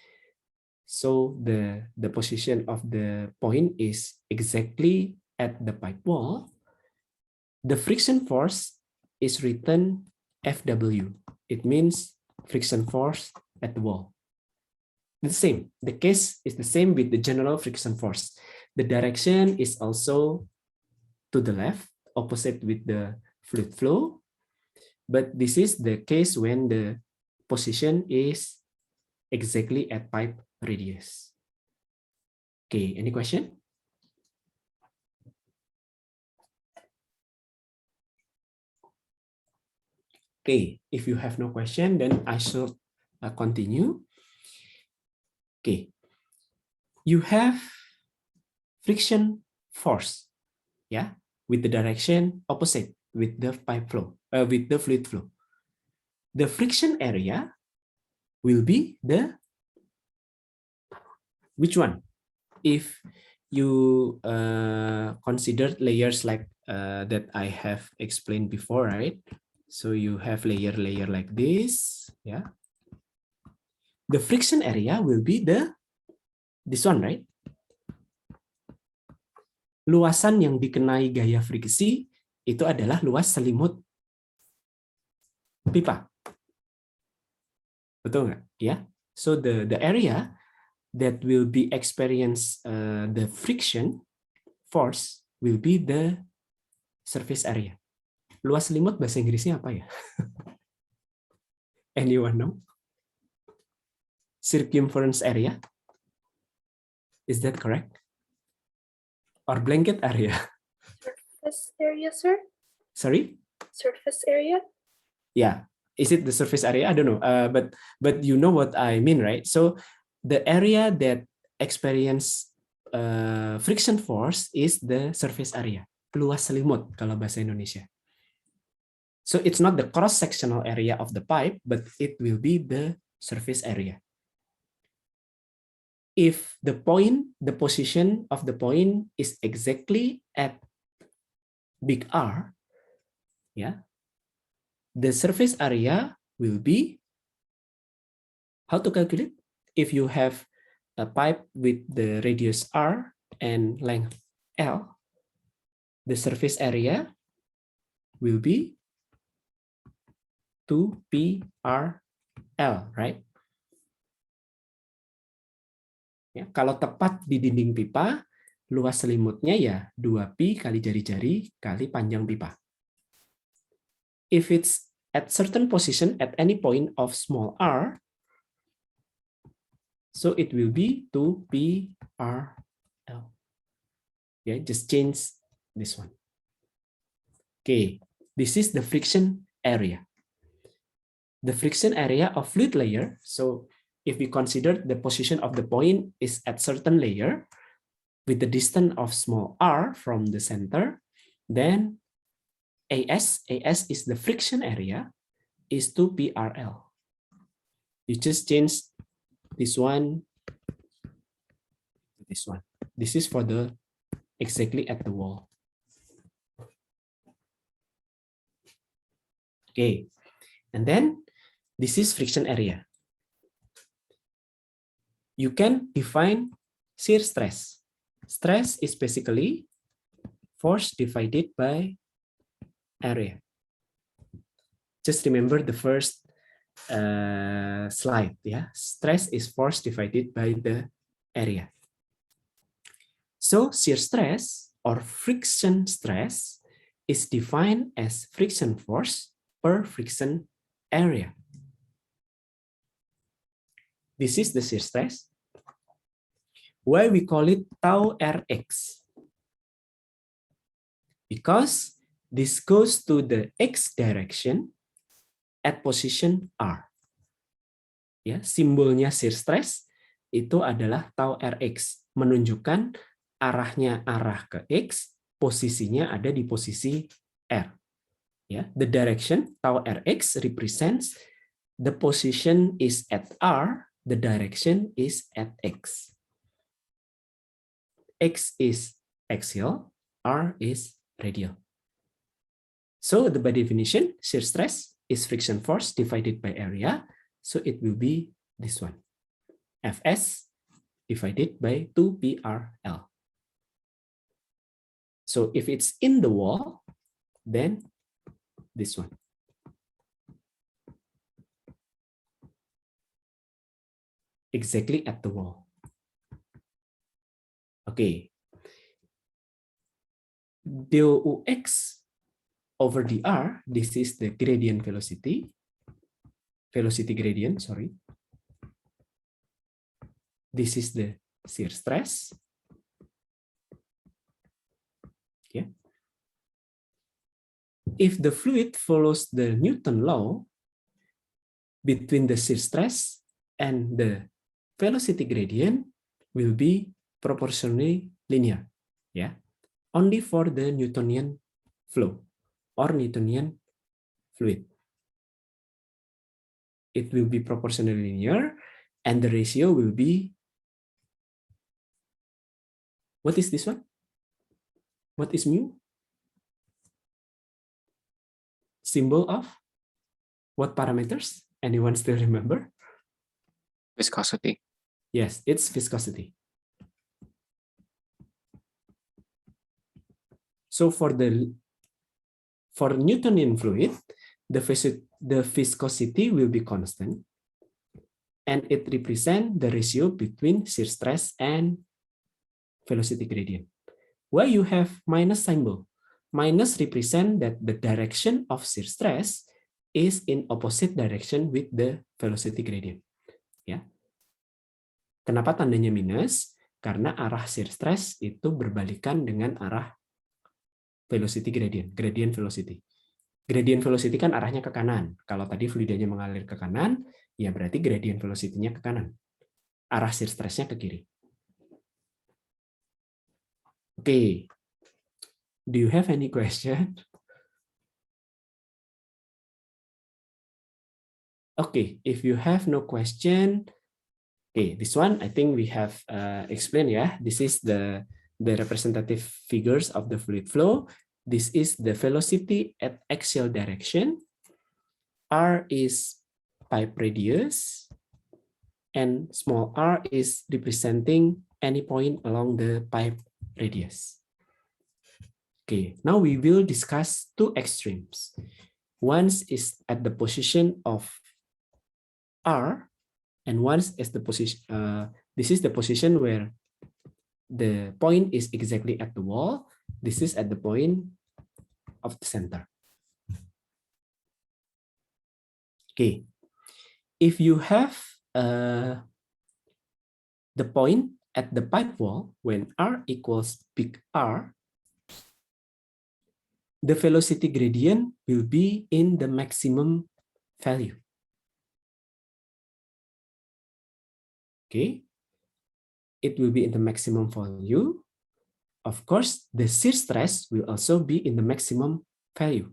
So the position of the point is exactly at the pipe wall. The friction force is written FW. It means friction force at the wall. The same. The case is the same with the general friction force. The direction is also to the left, opposite with the fluid flow. But this is the case when the position is exactly at pipe radius. Okay, any question? Okay, if you have no question, then I should continue. Okay, you have friction force, yeah, with the direction opposite with the pipe flow, with the fluid flow. The friction area will be the which one? If you consider layers like that I have explained before, right? So you have layer like this, yeah. The friction area will be this one, right? Luasan yang dikenai gaya friksi itu adalah luas selimut pipa. Betul nggak? Ya. So the area that will be experience the friction force will be the surface area. Luas selimut bahasa Inggrisnya apa ya? Anyone know? Circumference area? Is that correct? Or blanket area? Surface area, sir? Sorry? Surface area? Yeah, is it the surface area? I don't know, but you know what I mean, right? So the area that experience friction force is the surface area, luas selimut kalau bahasa Indonesia. So it's not the cross-sectional area of the pipe, but it will be the surface area. If the position of the point is exactly at big R, yeah, the surface area will be, how to calculate? If you have a pipe with the radius R and length L, the surface area will be 2πRL, right? Ya, kalau tepat di dinding pipa, luas selimutnya ya 2π kali jari-jari kali panjang pipa. If it's at certain position at any point of small r, so it will be 2πRL. Yeah, just change this one. Okay, this is the friction area. The friction area of fluid layer, so if we consider the position of the point is at certain layer with the distance of small r from the center, then AS is the friction area, is 2πRL. You just change this one to this one. This is for the exactly at the wall. Okay, and then this is friction area. You can define shear stress. Stress is basically force divided by area. Just remember the first slide. Yeah, stress is force divided by the area. So shear stress or friction stress is defined as friction force per friction area. This is the shear stress. Why we call it tau Rx? Because this goes to the x direction at position R. Ya, simbolnya shear stress itu adalah tau Rx, menunjukkan arahnya arah ke x, posisinya ada di posisi R. Ya, the direction tau Rx represents the position is at R, the direction is at x. X is axial, R is radial. So by definition, shear stress is friction force divided by area. So it will be this one, Fs divided by 2πRL. So if it's in the wall, then this one. Exactly at the wall. Okay. Dou x over dr, this is the gradient velocity gradient, sorry. This is the shear stress. Okay. If the fluid follows the Newton law between the shear stress and the velocity gradient will be proportionally linear. Yeah. Only for the Newtonian flow or Newtonian fluid. It will be proportionally linear and the ratio will be, what is this one? What is mu? Symbol of what parameters? Anyone still remember? Viscosity. Yes, it's viscosity. So for Newtonian fluid, the viscosity will be constant, and it represents the ratio between shear stress and velocity gradient. Why you have minus symbol? Minus represent that the direction of shear stress is in opposite direction with the velocity gradient. Ya. Kenapa tandanya minus? Karena arah shear stress itu berbalikan dengan arah velocity gradient velocity. Gradient velocity kan arahnya ke kanan. Kalau tadi fluidanya mengalir ke kanan, ya berarti gradient velocity-nya ke kanan. Arah shear stress-nya ke kiri. Oke. Do you have any question? Okay, if you have no question, okay, this one I think we have explained. Yeah, this is the representative figures of the fluid flow. This is the velocity at axial direction. R is pipe radius, and small r is representing any point along the pipe radius. Okay, now we will discuss two extremes. One is at the position of R, and once is the position. This is the position where the point is exactly at the wall. This is at the point of the center. Okay, if you have the point at the pipe wall when R equals big R, the velocity gradient will be in the maximum value. Okay, it will be in the maximum value. Of course, the shear stress will also be in the maximum value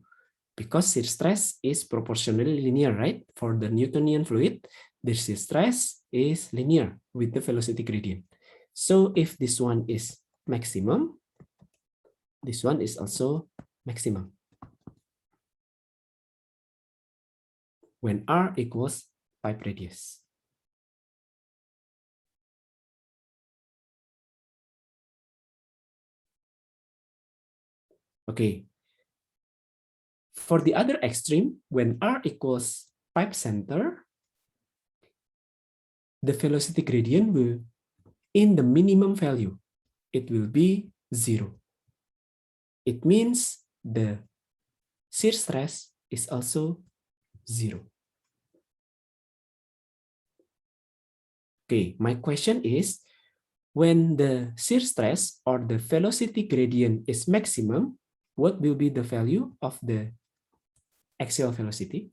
because shear stress is proportionally linear, right? For the Newtonian fluid, the shear stress is linear with the velocity gradient. So if this one is maximum, this one is also maximum. When R equals pipe radius. Okay. For the other extreme, when R equals pipe center, the velocity gradient will, in the minimum value, it will be 0. It means the shear stress is also 0. Okay, my question is, when the shear stress or the velocity gradient is maximum, what will be the value of the axial velocity?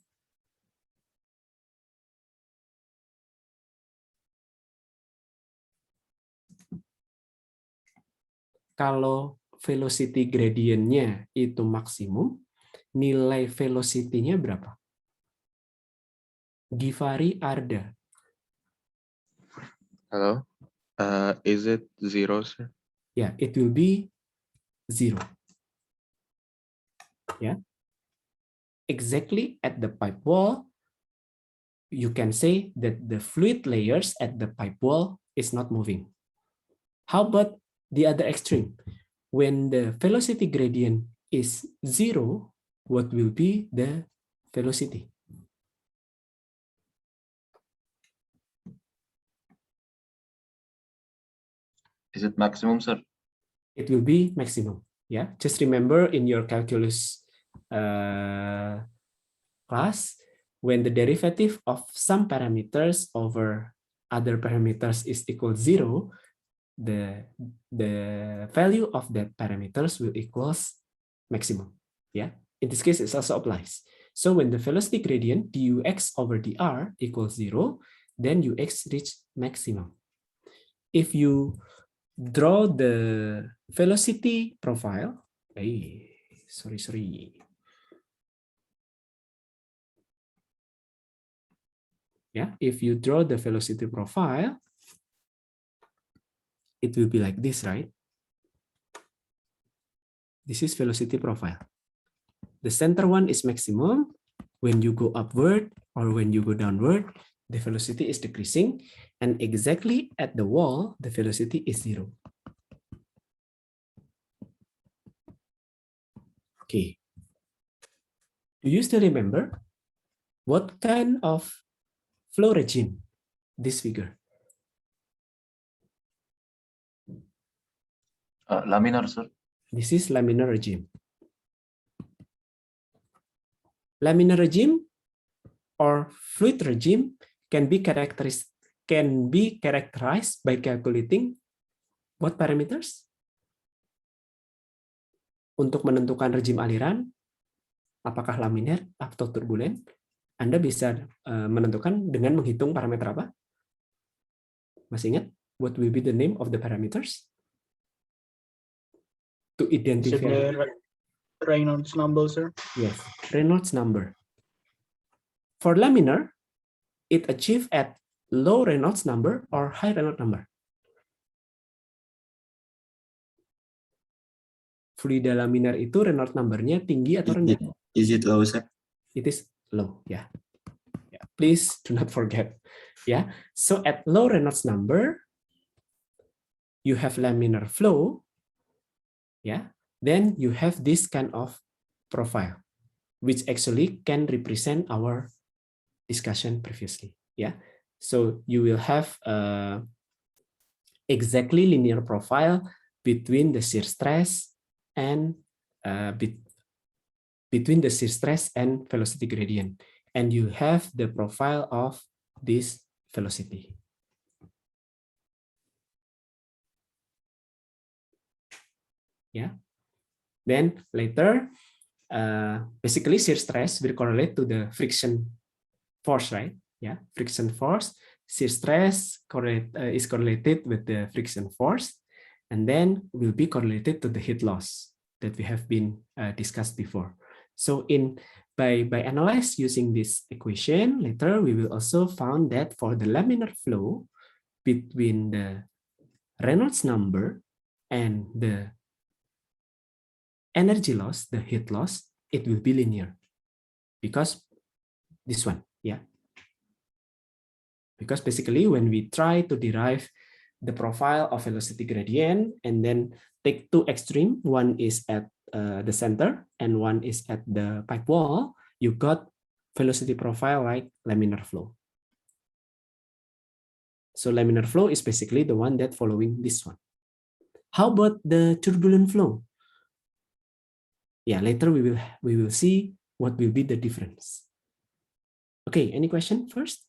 Kalau velocity gradientnya itu maksimum, nilai velocity-nya berapa? Givari Arda. Hello. Is it 0, sir? Yeah, it will be 0. Yeah. Exactly at the pipe wall, you can say that the fluid layers at the pipe wall is not moving. How about the other extreme? When the velocity gradient is 0, what will be the velocity? Is it maximum, sir? It will be maximum. Yeah, just remember in your calculus class, when the derivative of some parameters over other parameters is equal 0, the value of that parameters will equals maximum. Yeah, in this case, it also applies. So when the velocity gradient dux over dr equals 0, then ux reach maximum. If you draw the velocity profile, sorry. Yeah, if you draw the velocity profile, it will be like this, right? This is velocity profile. The center one is maximum. When you go upward or when you go downward, the velocity is decreasing. And exactly at the wall, the velocity is 0. Okay. Do you still remember what kind of flow regime this figure? Laminar, sir. This is laminar regime. Laminar regime or fluid regime can be characterized by calculating what parameters? Untuk menentukan regime aliran, apakah laminar atau turbulen, Anda bisa menentukan dengan menghitung parameter apa? Masih ingat? What will be the name of the parameters? To Is it identify. the Reynolds number, sir? Yes, Reynolds number. For laminar, it achieved at low Reynolds number or high Reynolds number. Fluida laminar itu Reynolds number-nya tinggi atau rendah? Is it low, sir? It is low, yeah. Please do not forget. Yeah. So at low Reynolds number, you have laminar flow. Yeah. Then you have this kind of profile, which actually can represent our discussion previously. Yeah. So you will have exactly linear profile between the shear stress and between the shear stress and velocity gradient, and you have the profile of this velocity. Yeah. Then later, basically shear stress will correlate to the friction force, right? Yeah, friction force. Shear stress is correlated with the friction force, and then will be correlated to the heat loss that we have been discussed before. So by analyze using this equation, later we will also found that for the laminar flow between the Reynolds number and the energy loss, the heat loss, it will be linear because this one, yeah. Because basically when we try to derive the profile of velocity gradient and then take two extreme, one is at the center and one is at the pipe wall, you got velocity profile like laminar flow. So laminar flow is basically the one that following this one. How about the turbulent flow? Yeah, later we will see what will be the difference. Okay, any question first?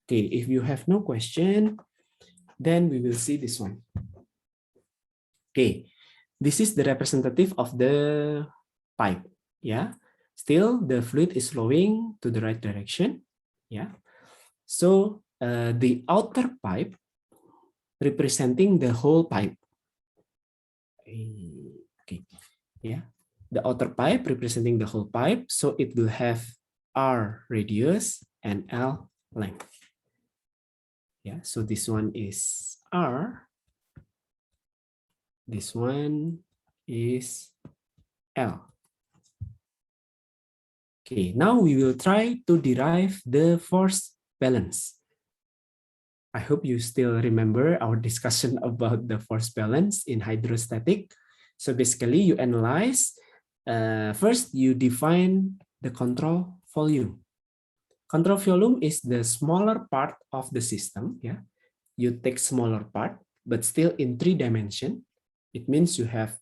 Okay, if you have no question, then we will see this one. Okay, this is the representative of the pipe. Yeah, still the fluid is flowing to the right direction. Yeah, so the outer pipe representing the whole pipe. Okay, yeah, the outer pipe representing the whole pipe. So it will have R radius and L length. Yeah, so this one is R. This one is L. Okay, now we will try to derive the force balance. I hope you still remember our discussion about the force balance in hydrostatic. So basically you analyze, first you define the control volume. Control volume is the smaller part of the system. Yeah, you take smaller part, but still in 3 dimensions. It means you have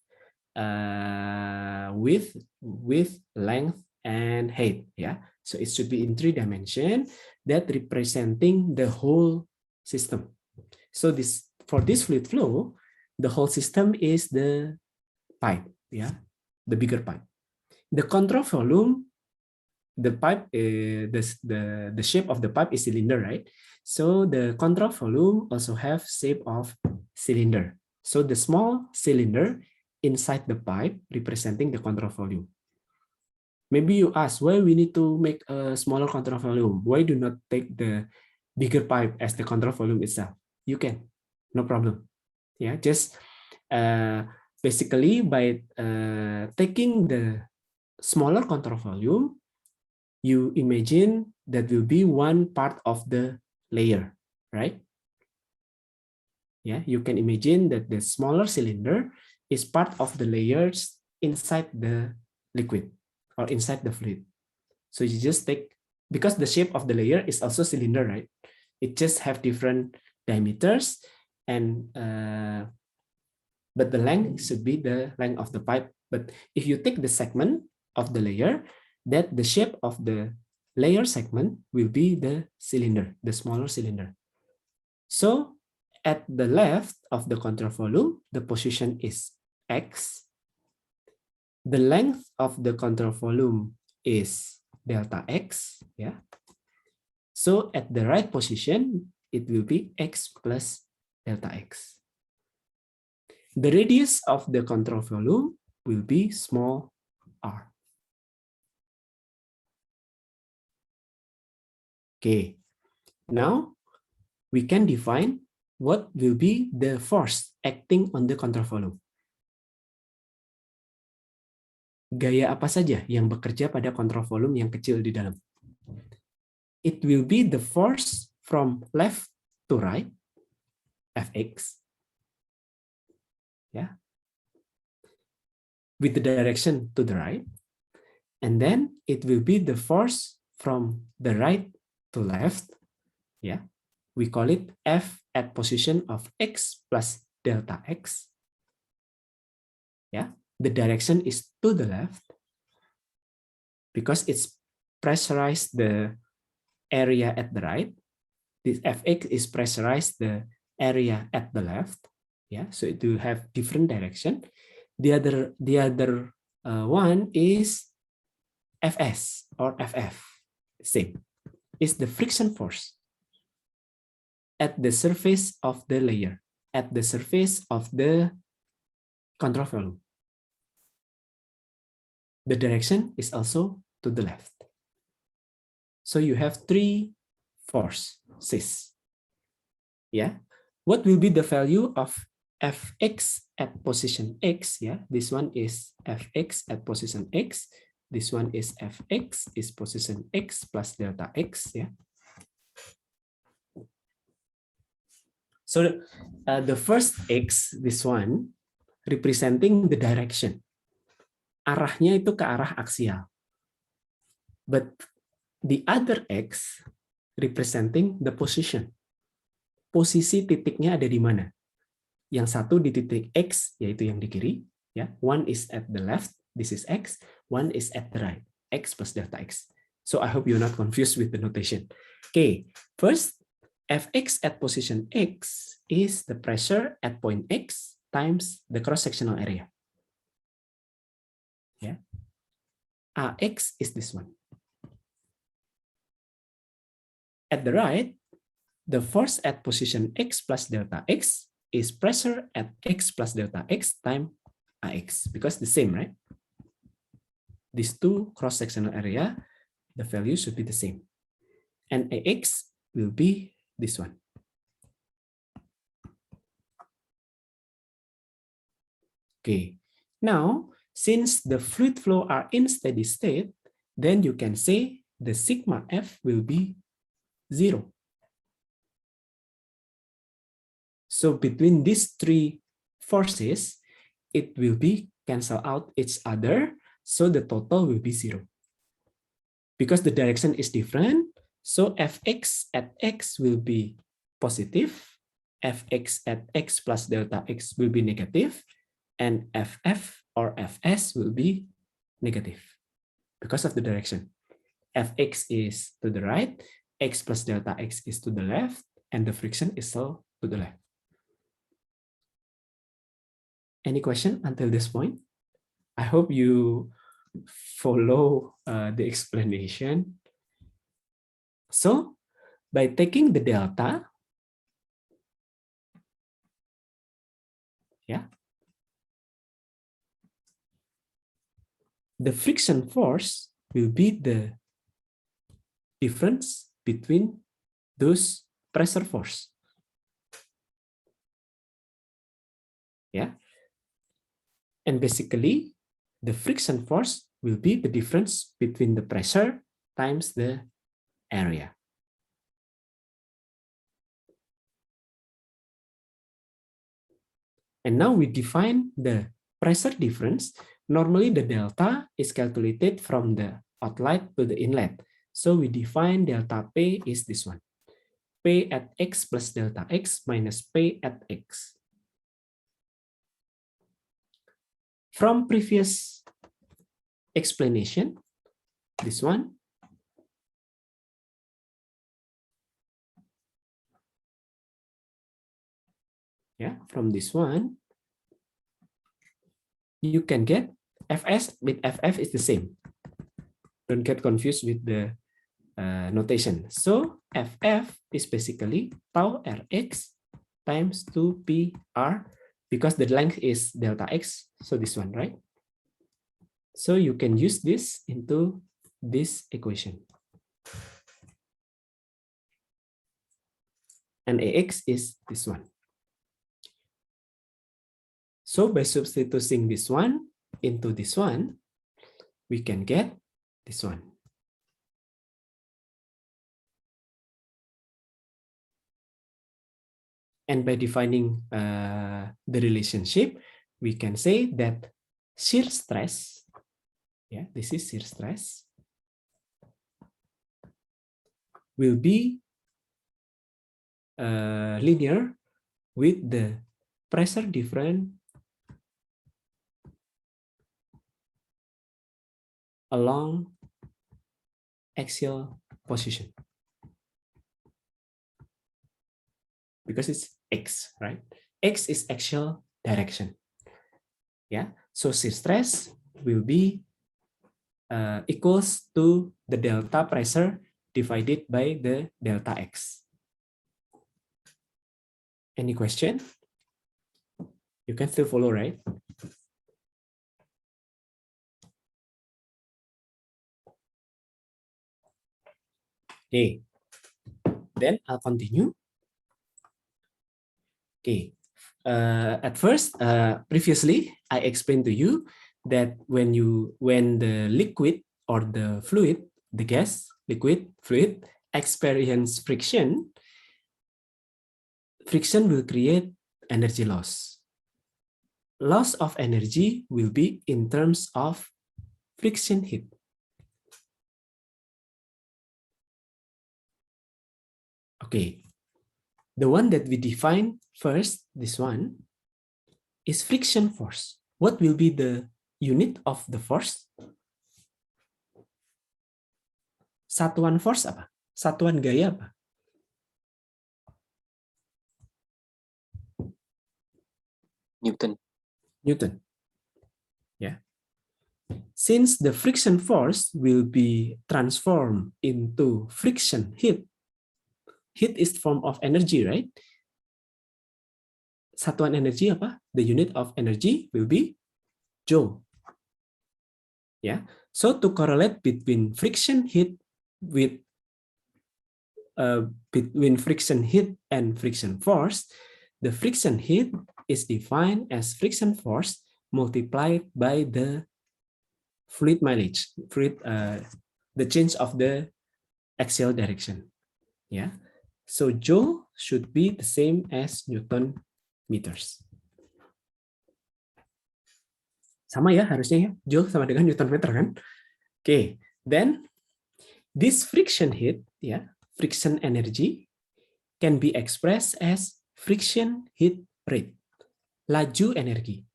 width, length, and height. Yeah, so it should be in 3 dimensions that representing the whole system. So this for this fluid flow, the whole system is the pipe. Yeah, the bigger pipe. The control volume. The pipe, the shape of the pipe is cylinder, right? So the control volume also have shape of cylinder. So the small cylinder inside the pipe representing the control volume. Maybe you ask why we need to make a smaller control volume. Why do not take the bigger pipe as the control volume itself? You can, no problem. Yeah, just basically by taking the smaller control volume, you imagine that will be one part of the layer, right? Yeah, you can imagine that the smaller cylinder is part of the layers inside the liquid or inside the fluid. So you just take, because the shape of the layer is also cylinder, right? It just have different diameters, and but the length should be the length of the pipe. But if you take the segment of the layer, that the shape of the layer segment will be the cylinder, the smaller cylinder. So at the left of the control volume, the position is X. The length of the control volume is delta X. Yeah. So at the right position, it will be X plus delta X. The radius of the control volume will be small r. Okay, now we can define what will be the force acting on the control volume. Gaya apa saja yang bekerja pada control volume yang kecil di dalam? It will be the force from left to right, Fx, yeah, with the direction to the right, and then it will be the force from the right to left, yeah. We call it F at position of X plus delta X. Yeah, the direction is to the left because it's pressurized the area at the right. This Fx is pressurized the area at the left. Yeah, so it will have different direction. The other one is Fs or Ff. Same. Is the friction force at the surface of the layer, at the surface of the control volume. The direction is also to the left. So you have three forces. Yeah. What will be the value of Fx at position X? Yeah, this one is Fx at position X. This one is Fx is position X plus delta X. Yeah. So the first X, this one, representing the direction. Arahnya itu ke arah aksial. But the other X representing the position. Posisi titiknya ada di mana? Yang satu di titik X, yaitu yang di kiri. Ya, one is at the left, this is X. One is at the right, X plus delta X. So I hope you're not confused with the notation. Okay, first, Fx at position X is the pressure at point X times the cross-sectional area. Yeah. Ax is this one. At the right, the force at position X plus delta X is pressure at X plus delta X times Ax, because the same, right? These two cross-sectional area, the value should be the same. And Ax will be this one. Okay, now since the fluid flow are in steady state, then you can say the sigma F will be 0. So between these three forces, it will be cancel out each other, so the total will be 0. Because the direction is different, so Fx at X will be positive, Fx at X plus delta X will be negative, and Ff or Fs will be negative because of the direction. Fx is to the right, X plus delta X is to the left, and the friction is still to the left. Any question until this point? I hope you follow the explanation. So, by taking the delta, yeah, the friction force will be the difference between those pressure force. Yeah. And basically, the friction force will be the difference between the pressure times the area. And now we define the pressure difference. Normally, the delta is calculated from the outlet to the inlet. So we define delta P is this one. P at X plus delta X minus P at X. From previous explanation, this one, Yeah, from this one, you can get Fs with Ff is the same. Don't get confused with the notation. So Ff is basically tau Rx times 2PR because the length is delta X. So this one, right? So you can use this into this equation. And Ax is this one. So by substituting this one into this one, we can get this one. And by defining the relationship, we can say that shear stress, yeah, this is shear stress, will be linear with the pressure difference along axial position. Because it's X, right? X is axial direction. Yeah, so shear stress will be equals to the delta pressure divided by the delta X. Any question? You can still follow, right? Okay, then I'll continue. Okay, at first, previously, I explained to you that when the liquid or the fluid, the gas, liquid, fluid, experience friction, friction will create energy loss. Loss of energy will be in terms of friction heat. Okay, the one that we define first, this one, is friction force. What will be the unit of the force? Satuan force apa? Satuan gaya apa? Newton. Newton. Yeah. Since the friction force will be transformed into friction heat, heat is form of energy, right? Satuan energi apa? The unit of energy will be joule. Yeah. So to correlate between friction heat with between friction heat and friction force, the friction heat is defined as friction force multiplied by the fluid mileage, fluid, the change of the axial direction. Yeah. So joule should be the same as Newton meters. Sama ya harusnya ya, joule sama dengan Newton meter kan? Okay, then this friction heat, yeah, friction energy can be expressed as friction heat rate. Laju energi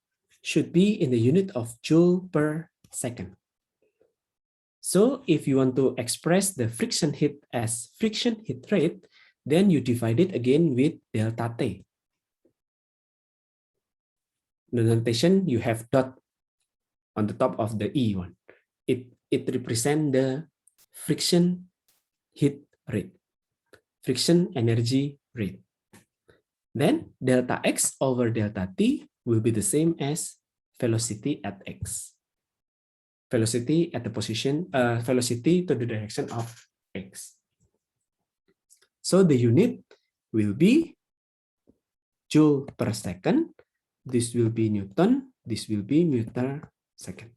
should be in the unit of joule per second. So if you want to express the friction heat as friction heat rate, then you divide it again with delta T. The notation you have dot on the top of the E one. It represents the friction heat rate, friction energy rate. Then delta X over delta T will be the same as velocity at X. Velocity at the position, velocity to the direction of X. So the unit will be joule per second. This will be Newton. This will be meter second.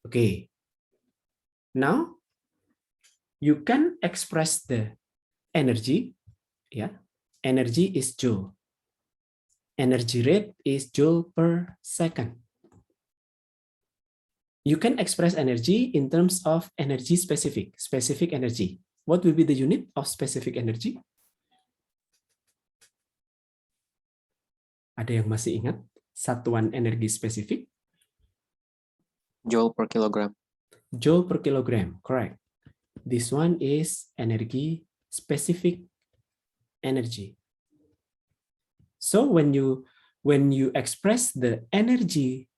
Okay. Now you can express the energy. Yeah, energy is joule. Energy rate is joule per second. You can express energy in terms of energy specific energy. What will be the unit of specific energy? Ada yang masih ingat satuan energi spesifik? Joule per kilogram. Joule per kilogram, correct. This one is energy, specific energy. So when you express the energy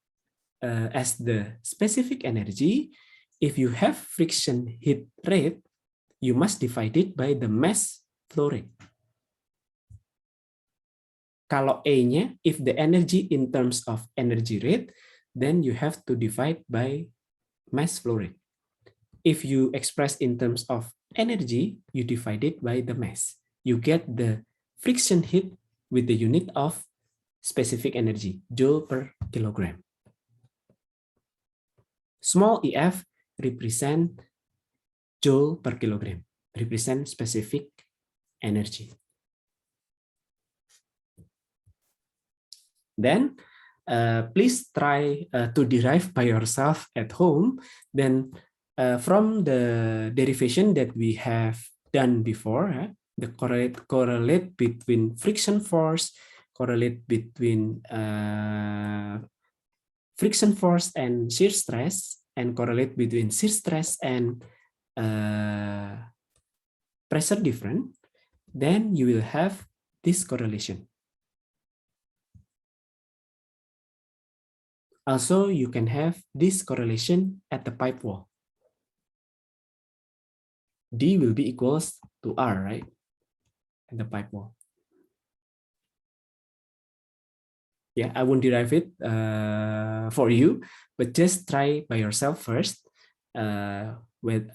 as the specific energy, if you have friction heat rate, you must divide it by the mass flow rate. Kalau A-nya, if the energy in terms of energy rate, then you have to divide by mass flow rate. If you express in terms of energy, you divide it by the mass. You get the friction heat with the unit of specific energy, joule per kilogram. Small EF represent joule per kilogram, represent specific energy. Then please try to derive by yourself at home. Then from the derivation that we have done before, the correlate between friction force, correlate between friction force and shear stress, and correlate between shear stress and pressure difference, then you will have this correlation. Also, you can have this correlation at the pipe wall. D will be equals to R, right? At the pipe wall. Yeah, I won't derive it for you, but just try by yourself first with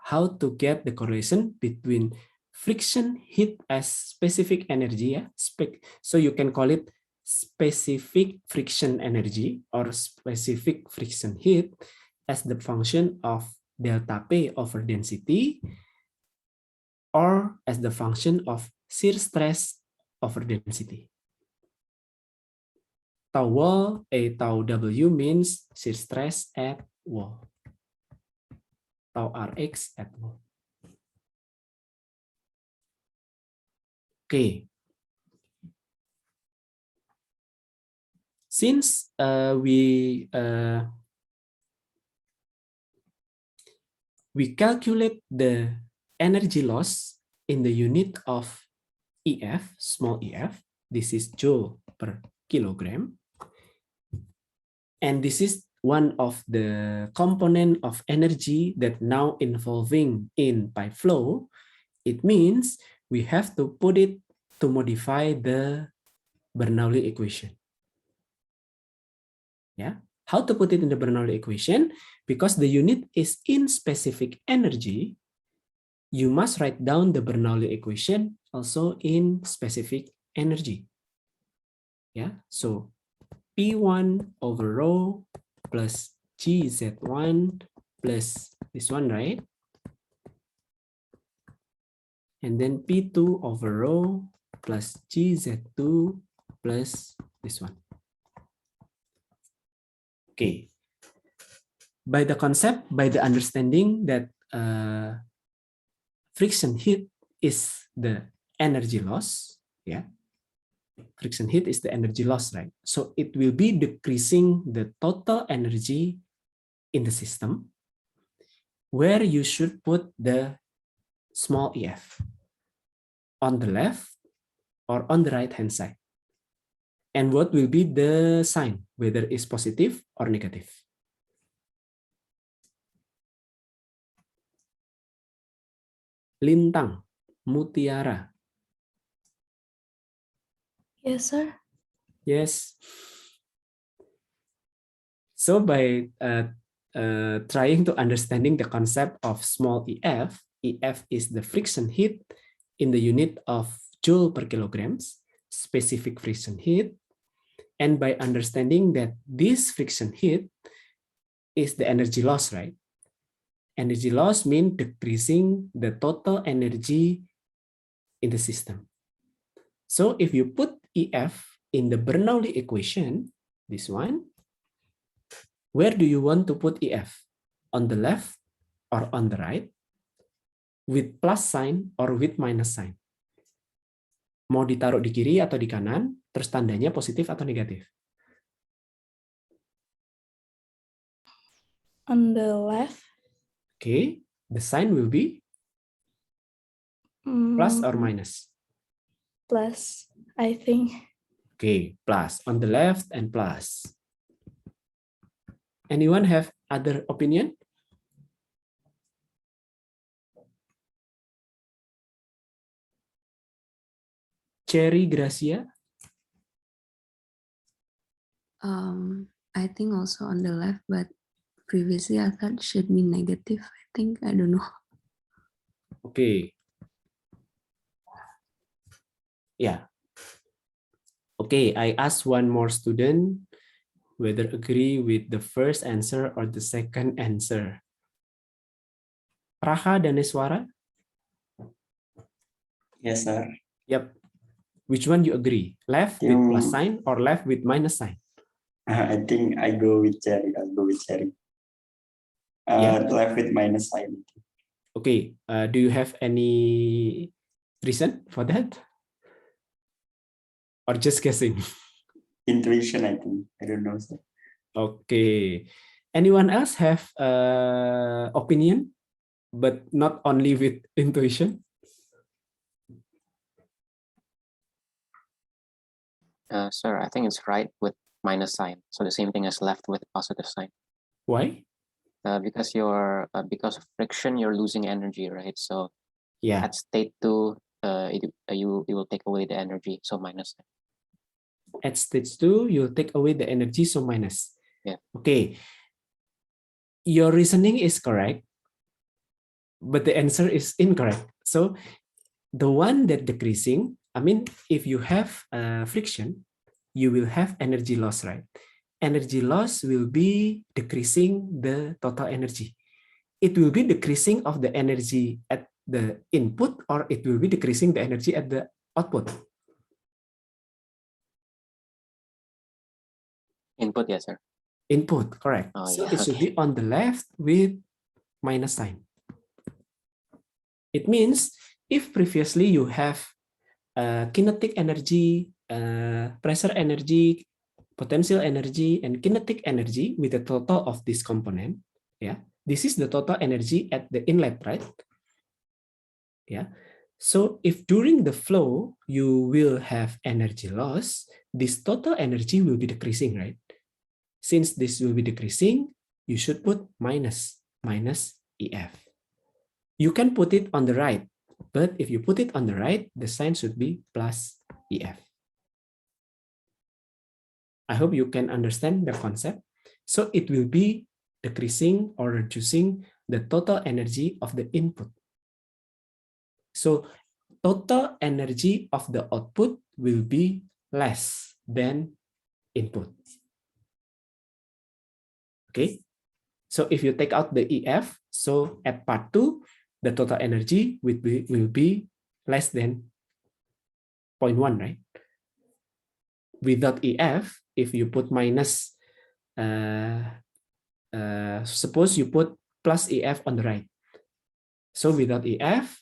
how to get the correlation between friction heat as specific energy. Yeah? So you can call it specific friction energy or specific friction heat as the function of delta P over density, or as the function of shear stress over density. Tau wall, tau W means shear stress at wall. Tau Rx at wall. Okay. Since we calculate the energy loss in the unit of EF, small EF, this is joule per kilogram. And this is one of the component of energy that now involving in pipe flow. It means we have to put it to modify the Bernoulli equation. Yeah, how to put it in the Bernoulli equation? Because the unit is in specific energy, you must write down the Bernoulli equation also in specific energy. Yeah, so P1 over rho plus GZ1 plus this one, right? And then P2 over rho plus GZ2 plus this one. Okay. By the concept, by the understanding that friction heat is the energy loss, yeah. Friction heat is the energy loss, right? So it will be decreasing the total energy in the system, where you should put the small EF on the left or on the right hand side. And what will be the sign, whether it's positive or negative? Lintang, Mutiara. Yes, sir. Yes. So by trying to understanding the concept of small EF, EF is the friction heat in the unit of joule per kilograms, specific friction heat. And by understanding that this friction heat is the energy loss, right? Energy loss means decreasing the total energy in the system. So if you put EF in the Bernoulli equation, this one, where do you want to put EF? On the left or on the right? With plus sign or with minus sign? Mau ditaruh di kiri atau di kanan, terus tandanya positif atau negatif? On the left. Okay, the sign will be plus or Mm, minus? plus, I think. Okay, plus on the left and plus. Anyone have other opinion? Cherry Gracia? I think also on the left, but previously I thought should be negative. I think, I don't know. Okay. Yeah. Okay, I asked one more student whether agree with the first answer or the second answer. Raha Daneswara? Yes, sir. Yep. Which one you agree? Left with plus sign or left with minus sign? I think I go with Cherry. I'll go with Cherry. Yeah. Left with minus sign. Okay. Do you have any reason for that? Or just guessing? Intuition, I think. I don't know, sir. Okay. Anyone else have opinion, but not only with intuition? Sir, I think it's right with minus sign. So the same thing as left with positive sign. Why? Because because of friction, you're losing energy, right? So yeah, at state 2, you will take away the energy, so minus. At stage 2, you'll take away the energy, so minus. Yeah. Okay. Your reasoning is correct, but the answer is incorrect. So the one that decreasing, I mean, if you have friction, you will have energy loss, right? Energy loss will be decreasing the total energy. It will be decreasing of the energy at the input, or it will be decreasing the energy at the output. Input, yes, sir. Input, correct. Oh, so yeah, it should okay. be on the left with minus sign. It means if previously you have kinetic energy, pressure energy, potential energy, and kinetic energy with a total of this component, yeah, this is the total energy at the inlet, right? Yeah. So if during the flow you will have energy loss, this total energy will be decreasing, right? Since this will be decreasing, you should put minus EF. You can put it on the right, but if you put it on the right, the sign should be plus EF. I hope you can understand the concept. So it will be decreasing or reducing the total energy of the input. So total energy of the output will be less than input. Okay. So if you take out the EF, so at part 2, the total energy will be less than 0.1, right? Without EF, if you put minus, suppose you put plus EF on the right. So without EF,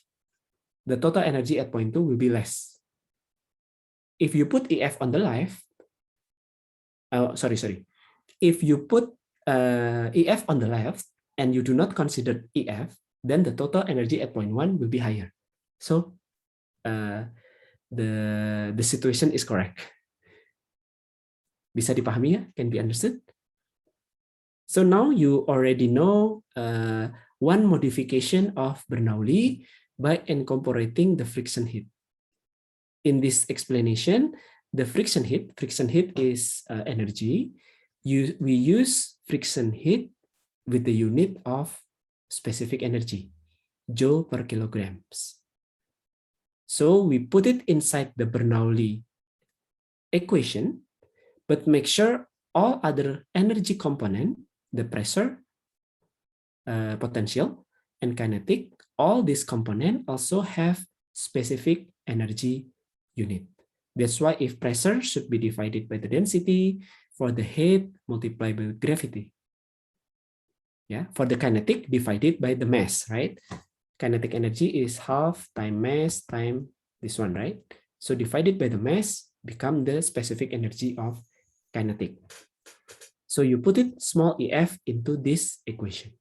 the total energy at point 2 will be less. If you put EF on the left, if you put EF on the left and you do not consider EF, then the total energy at point 1 will be higher. So the situation is correct. Bisa dipahami ya? Can be understood? So now you already know one modification of Bernoulli by incorporating the friction heat. In this explanation, the friction heat is energy. We use friction heat with the unit of specific energy, joule per kilograms. So we put it inside the Bernoulli equation, but make sure all other energy component, the pressure, potential, and kinetic, all these components also have specific energy unit. That's why if pressure should be divided by the density, for the heat multiplied by gravity. Yeah, for the kinetic divided by the mass, right? Kinetic energy is half time mass time this one, right? So divided by the mass become the specific energy of kinetic. So you put it small EF into this equation.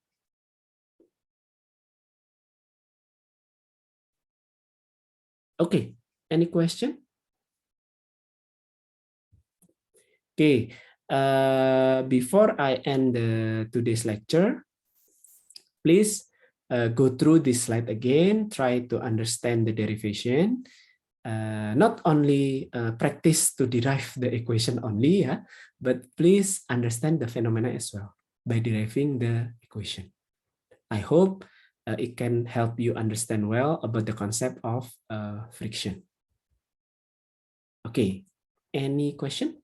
Okay, any question? Okay, before I end today's lecture, please go through this slide again, try to understand the derivation. Not only practice to derive the equation only, yeah, but please understand the phenomena as well by deriving the equation. I hope it can help you understand well about the concept of friction. Okay, any question?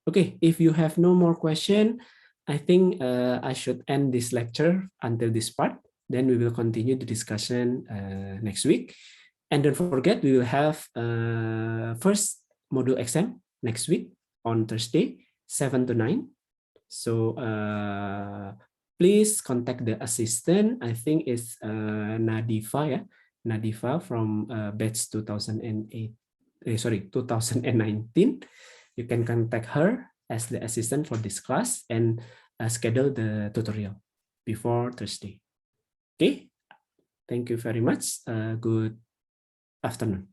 Okay, if you have no more question, I think I should end this lecture until this part. Then we will continue the discussion next week. And don't forget, we will have first module exam next week on Thursday, 7 to 9. So please contact the assistant. I think it's Nadifa, yeah, Nadifa from batch 2008. 2019. You can contact her as the assistant for this class and schedule the tutorial before Thursday. Okay, thank you very much. Good afternoon.